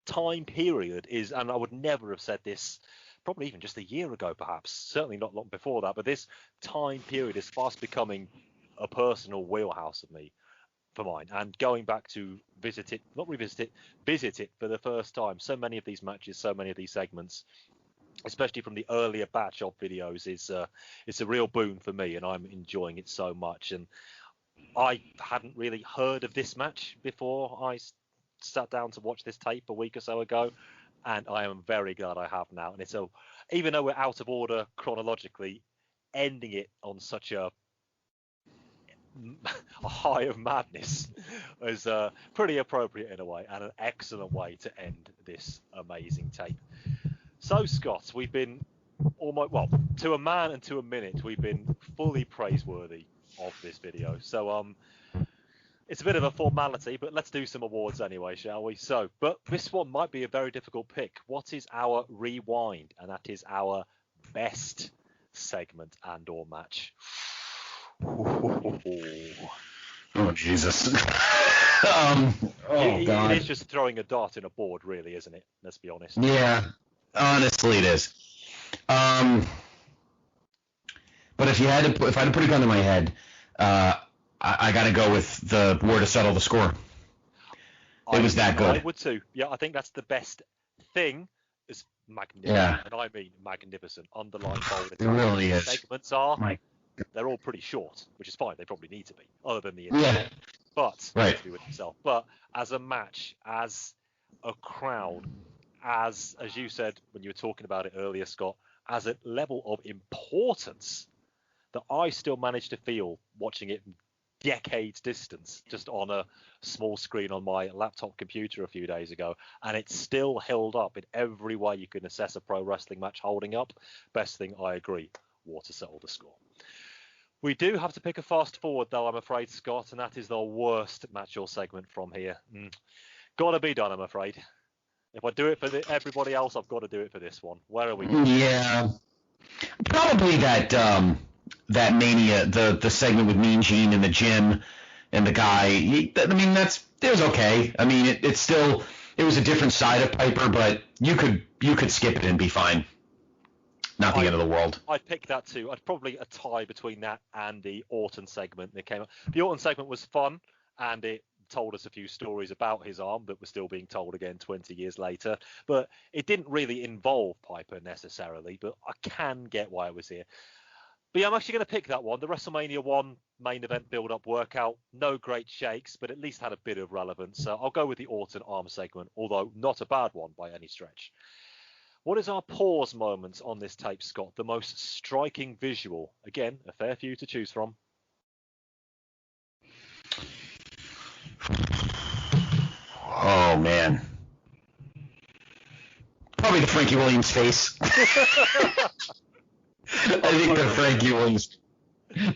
time period is, and I would never have said this probably even just a year ago, perhaps, certainly not long before that, but this time period is fast becoming a personal wheelhouse for mine. And going back to visit it for the first time. So many of these matches, so many of these segments, especially from the earlier batch of videos, it's a real boon for me, and I'm enjoying it so much. And I hadn't really heard of this match before I sat down to watch this tape a week or so ago, and I am very glad I have now. And even though we're out of order chronologically, ending it on such a high of madness is pretty appropriate in a way, and an excellent way to end this amazing tape. So, Scott, we've been to a man and to a minute, we've been fully praiseworthy of this video. So it's a bit of a formality, but let's do some awards anyway, shall we? So, but this one might be a very difficult pick. What is our rewind? And that is our best segment and or match. Oh, Jesus. God. It is just throwing a dart in a board, really, isn't it? Let's be honest. Yeah, honestly it is. But if I had to put a gun to my head, I got to go with the war to settle the score. It was that good. I would too. Yeah, I think that's the best thing. Is magnificent, yeah. And I mean magnificent. Underline bold. It really is. Segments they're all pretty short, which is fine. They probably need to be, other than the But right. To do with himself. But as a match, as a crowd, as you said when you were talking about it earlier, Scott, as a level of importance that I still manage to feel watching it decades distance, just on a small screen on my laptop computer a few days ago, and it's still held up in every way you can assess a pro wrestling match holding up. Best thing, I agree, war to settle the score. We do have to pick a fast forward, though, I'm afraid, Scott, and that is the worst match or segment from here. Gotta be done, I'm afraid. If I do it for everybody else, I've got to do it for this one. Where are we going? Yeah, probably that Mania, the segment with Mean Gene in the gym and the guy. It was okay. I mean, it was a different side of Piper, but you could skip it and be fine. Not the end of the world. I'd pick that too. I'd probably a tie between that and the Orton segment that came up. The Orton segment was fun, and it told us a few stories about his arm that were still being told again 20 years later. But it didn't really involve Piper necessarily, but I can get why it was here. But yeah, I'm actually going to pick that one. The WrestleMania 1 main event build-up workout, no great shakes, but at least had a bit of relevance. So I'll go with the Orton arm segment, although not a bad one by any stretch. What is our pause moments on this tape, Scott? The most striking visual? Again, a fair few to choose from. Oh, man. Probably the Frankie Williams face. I think the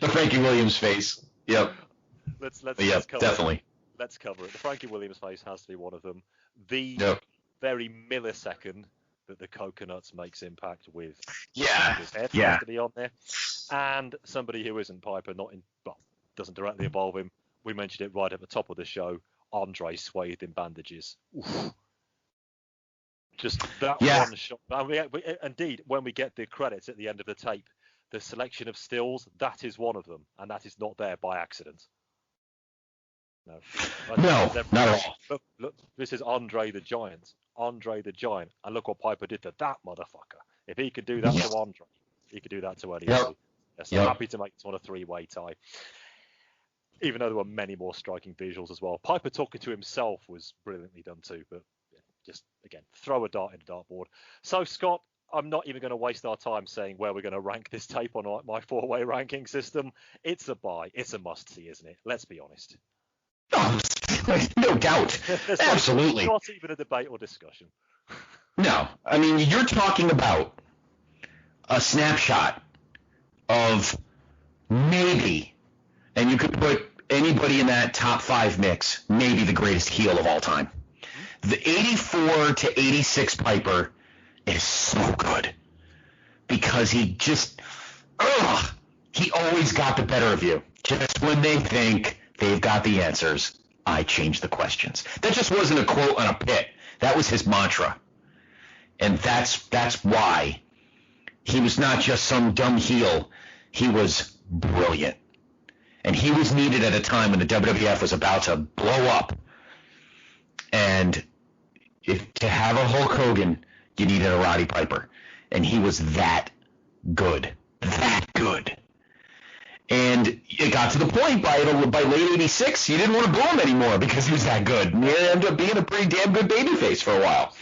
Frankie Williams face. Yep. Let's cover definitely. It. Let's cover it. The Frankie Williams face has to be one of them. The very millisecond that the coconuts makes impact with his head has to be on there. And somebody who isn't Piper, doesn't directly involve him. We mentioned it right at the top of the show. Andre swathed in bandages. Oof. Just that one shot. Indeed, when we get the credits at the end of the tape, the selection of stills, that is one of them, and that is not there by accident. No, not at all. Look, this is Andre the Giant. Andre the Giant. And look what Piper did to that motherfucker. If he could do that to Andre, he could do that to anybody. So happy to make this one a three-way tie. Even though there were many more striking visuals as well. Piper talking to himself was brilliantly done too, but just, again, throw a dart in the dartboard. So, Scott, I'm not even going to waste our time saying where we're going to rank this tape on my four-way ranking system. It's a buy. It's a must-see, isn't it? Let's be honest. Oh, no doubt. Absolutely. Not even a debate or discussion. No. I mean, you're talking about a snapshot of maybe, and you could put anybody in that top 5 mix, maybe the greatest heel of all time. The 84 to 86 Piper is so good because he always got the better of you. Just when they think they've got the answers, I change the questions. That just wasn't a quote on a pit. That was his mantra. And that's why he was not just some dumb heel. He was brilliant. And he was needed at a time when the WWF was about to blow up. And to have a Hulk Hogan, you needed a Roddy Piper. And he was that good. That good. And it got to the point by late 86, you didn't want to boo him anymore because he was that good. And he ended up being a pretty damn good babyface for a while.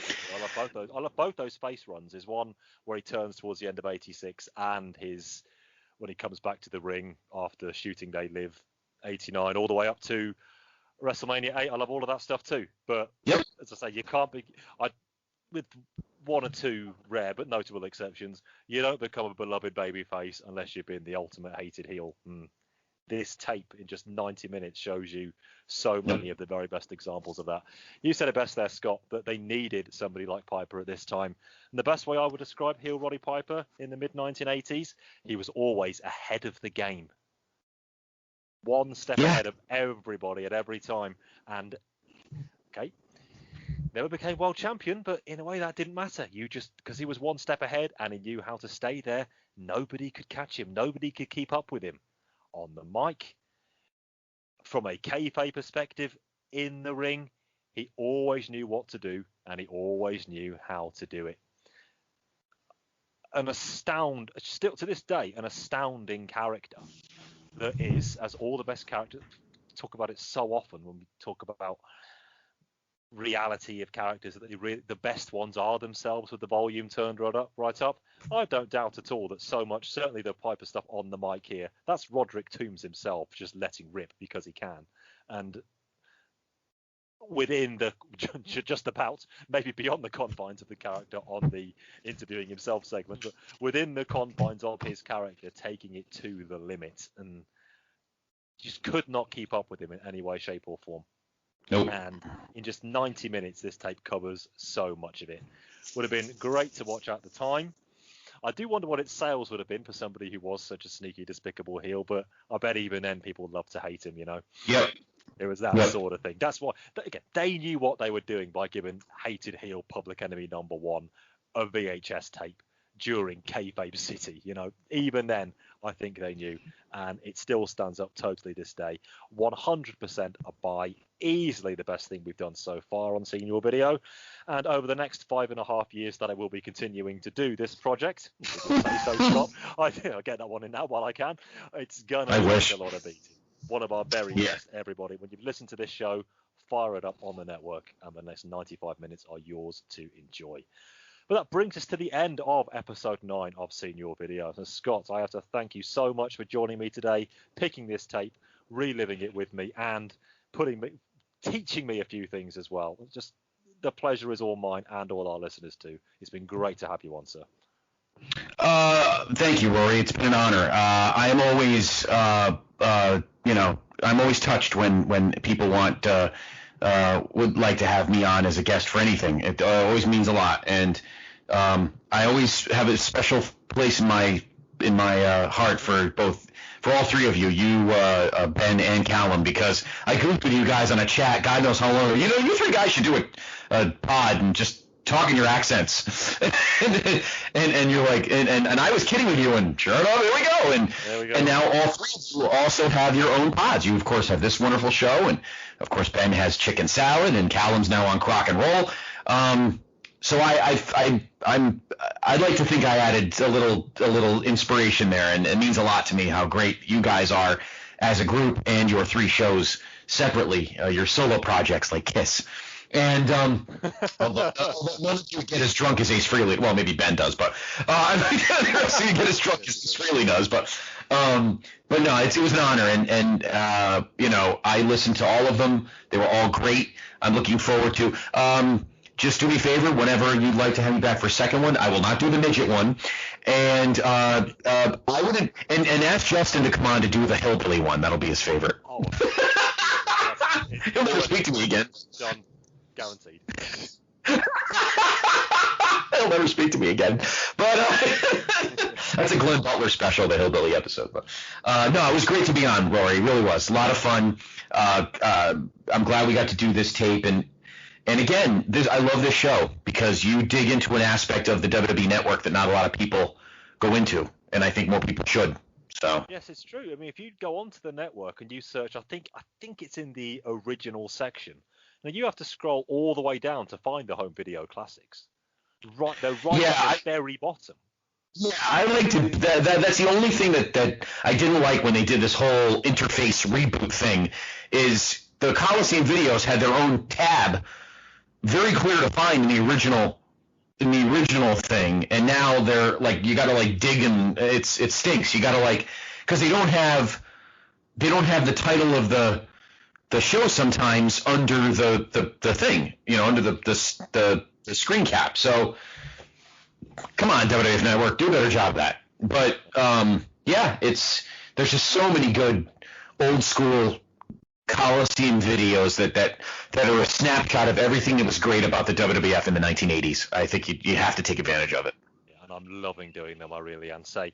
I love both those face runs. Is one where he turns towards the end of 86 and when he comes back to the ring after Shooting Day Live 89 all the way up to WrestleMania 8. I love all of that stuff too. But yep. As I say, you can't be with one or two rare but notable exceptions, you don't become a beloved babyface unless you've been the ultimate hated heel. This tape in just 90 minutes shows you so many of the very best examples of that. You said it best there, Scott, that they needed somebody like Piper at this time. And the best way I would describe heel Roddy Piper in the mid-1980s, he was always ahead of the game. One step ahead of everybody at every time. And, okay, never became world champion, but in a way that didn't matter. Because he was one step ahead and he knew how to stay there, nobody could catch him. Nobody could keep up with him. On the mic, from a kayfabe perspective, in the ring, he always knew what to do and he always knew how to do it. Still to this day, an astounding character that is, as all the best characters talk about it so often when we talk about reality of characters, that the best ones are themselves with the volume turned right up. I don't doubt at all that so much, certainly the Piper stuff on the mic here, that's Roderick Toombs himself just letting rip because he can. And within the just about maybe beyond the confines of the character on the interviewing himself segment, but within the confines of his character, taking it to the limit, and just could not keep up with him in any way, shape or form. Nope. And in just 90 minutes, this tape covers so much of it. Would have been great to watch at the time. I do wonder what its sales would have been for somebody who was such a sneaky, despicable heel, but I bet even then people would love to hate him, you know? Yep. It was that sort of thing. That's why, again, they knew what they were doing by giving hated heel Public Enemy #1 a VHS tape during Kayfabe City, you know? Even then, I think they knew, and it still stands up totally this day. 100% a buy. Easily the best thing we've done so far on Senior Video, and over the next 5.5 years that I will be continuing to do this project, I'll get that one in now while I can. It's gonna take a lot of beating. One of our very best, everybody. When you've listened to this show, fire it up on the network, and the next 95 minutes are yours to enjoy. But that brings us to the end of episode 9 of Senior Video. And Scott, I have to thank you so much for joining me today, picking this tape, reliving it with me, and teaching me a few things as well. Just the pleasure is all mine and all our listeners too. It's been great to have you on, sir. Thank you, Rory. It's been an honor. I am always, I'm always touched when people would like to have me on as a guest for anything. It always means a lot, and I always have a special place in my heart for all three of you, Ben and Callum, because I grouped with you guys on a chat. God knows how long. You three guys should do a pod and just talk in your accents. and you're like, and I was kidding with you, and sure enough, here we go. And now all three of you also have your own pods. You of course have this wonderful show, and of course Ben has Chicken Salad, and Callum's now on Crock and Roll. So I'd like to think I added a little inspiration there, and it means a lot to me how great you guys are as a group and your three shows separately, your solo projects like Kiss. And although none of you get as drunk as Ace Frehley, well, maybe Ben does, but so you get as drunk as Ace Frehley does, but no, it was an honor, and I listened to all of them. They were all great. I'm looking forward to. Just do me a favor, whenever you'd like to have me back for a second one, I will not do the midget one. And I wouldn't, and ask Justin to come on to do the hillbilly one. That'll be his favorite. Oh, he'll never speak to me again. Done. Guaranteed. He'll never speak to me again. But that's a Glenn Butler special, the hillbilly episode. But no, it was great to be on, Rory. It really was. A lot of fun. I'm glad we got to do this tape, and And again, I love this show because you dig into an aspect of the WWE Network that not a lot of people go into, and I think more people should. So yes, it's true. I mean, if you go onto the network and you search, I think it's in the original section. Now you have to scroll all the way down to find the home video classics. Right, they're right at the very bottom. Yeah, I liked it. That's the only thing that I didn't like when they did this whole interface reboot thing. Is the Coliseum videos had their own tab, very clear to find in the original thing, and now they're like you got to like dig, and it stinks. You got to like because they don't have the title of the show sometimes under the thing, under the screen cap. So come on, WWE Network, do a better job of that. But yeah, there's just so many good old school Coliseum videos that are a snapshot of everything that was great about the WWF in the 1980s. I think you have to take advantage of it. Yeah, and I'm loving doing them, I really am. Say,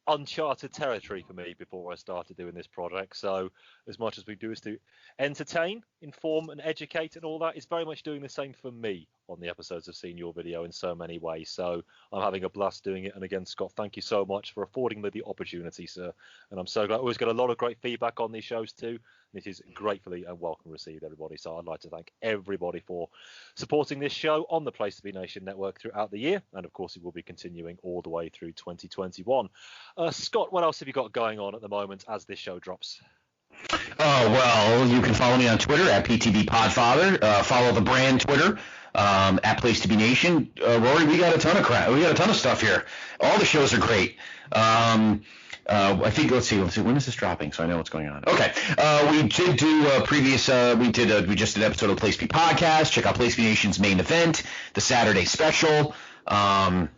uncharted territory for me before I started doing this project. So as much as we do is to entertain, inform, and educate and all that, it's very much doing the same for me on the episodes of Seeing Your Video in so many ways. So I'm having a blast doing it. And again, Scott, thank you so much for affording me the opportunity, sir. And I'm so glad. I always get a lot of great feedback on these shows too. It is gratefully and welcome received, everybody. So I'd like to thank everybody for supporting this show on the Place to Be Nation Network throughout the year. And of course, it will be continuing all the way through 2021. Scott, what else have you got going on at the moment as this show drops? Oh, well, you can follow me on Twitter at PTB Podfather. Follow the brand Twitter at Place to Be Nation. Rory, we got a ton of crap. We got a ton of stuff here. All the shows are great. I think let's see. When is this dropping? So I know what's going on. Okay. We did do a previous. We just did an episode of the Place to Be podcast. Check out Place to Be Nation's main event, the Saturday special.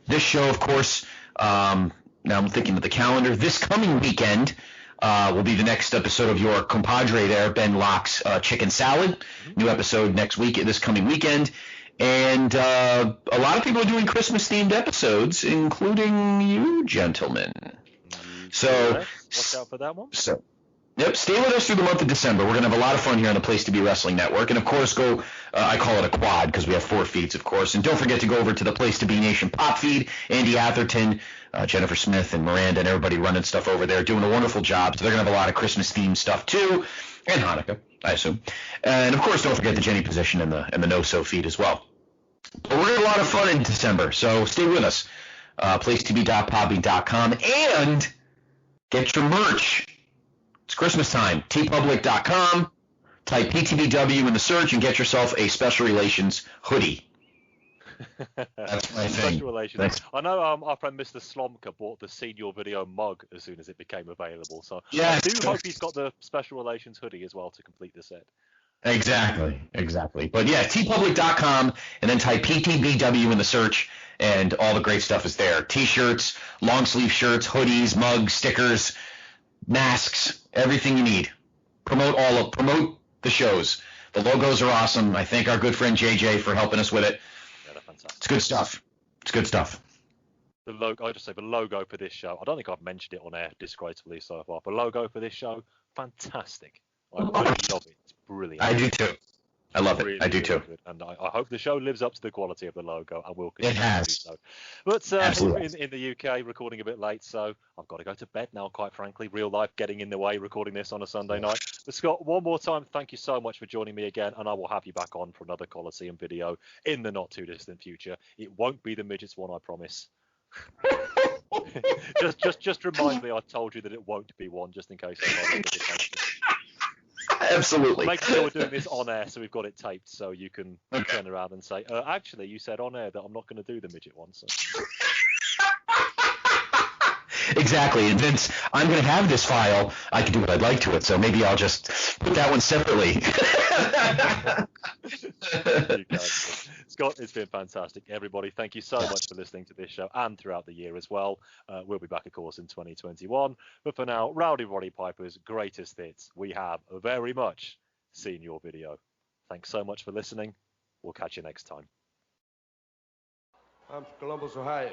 This show, of course. Now I'm thinking of the calendar. This coming weekend will be the next episode of your compadre there, Ben Locke's Chicken Salad. New episode next week, this coming weekend. And a lot of people are doing Christmas-themed episodes, including you gentlemen. So watch out for that one. So, yep, stay with us through the month of December. We're going to have a lot of fun here on the Place to Be Wrestling Network. And, of course, I call it a quad because we have 4 feeds, of course. And don't forget to go over to the Place to Be Nation pop feed. Andy Atherton, Jennifer Smith, and Miranda and everybody running stuff over there, doing a wonderful job. So they're going to have a lot of Christmas-themed stuff, too, and Hanukkah, I assume. And, of course, don't forget the Jenny Position and the No-So feed as well. But we're going to have a lot of fun in December, so stay with us. Placetobe.podbean.com, and get your merch. It's Christmas time. tpublic.com. Type PTBW in the search and get yourself a Special Relations hoodie. That's my thing. Special Relations. Thanks. I know our friend Mr. Slomka bought the Senior Video mug as soon as it became available. So yes. I do hope he's got the Special Relations hoodie as well to complete the set. Exactly. But yeah, tpublic.com and then type PTBW in the search and all the great stuff is there. T-shirts, long sleeve shirts, hoodies, mugs, stickers, masks, everything you need. Promote the shows. The logos are awesome. I thank our good friend JJ for helping us with it. Yeah, they're fantastic. It's good stuff. The logo, I just say the logo for this show. I don't think I've mentioned it on air disgracefully so far. The logo for this show, fantastic. I really love it. It's brilliant. I do too. I love it. Really, I do too. Good. And I hope the show lives up to the quality of the logo and will continue it has. to do so. But Absolutely. we're in the UK recording a bit late, so I've got to go to bed now, quite frankly. Real life getting in the way, recording this on a Sunday night. But Scott, one more time, thank you so much for joining me again, and I will have you back on for another Coliseum video in the not too distant future. It won't be the midgets one, I promise. just remind me I told you that it won't be one, just in case. Absolutely. Make sure we're doing this on air so we've got it taped so you can turn around and say, actually, you said on air that I'm not going to do the midget one. So. Exactly. And Vince, I'm going to have this file. I can do what I'd like to it, so maybe I'll just put that one separately. Scott, it's been fantastic. Everybody, thank you so much for listening to this show and throughout the year as well. We'll be back, of course, in 2021. But for now, Rowdy Roddy Piper's greatest hits. We have very much seen your video. Thanks so much for listening. We'll catch you next time. I'm from Columbus, Ohio.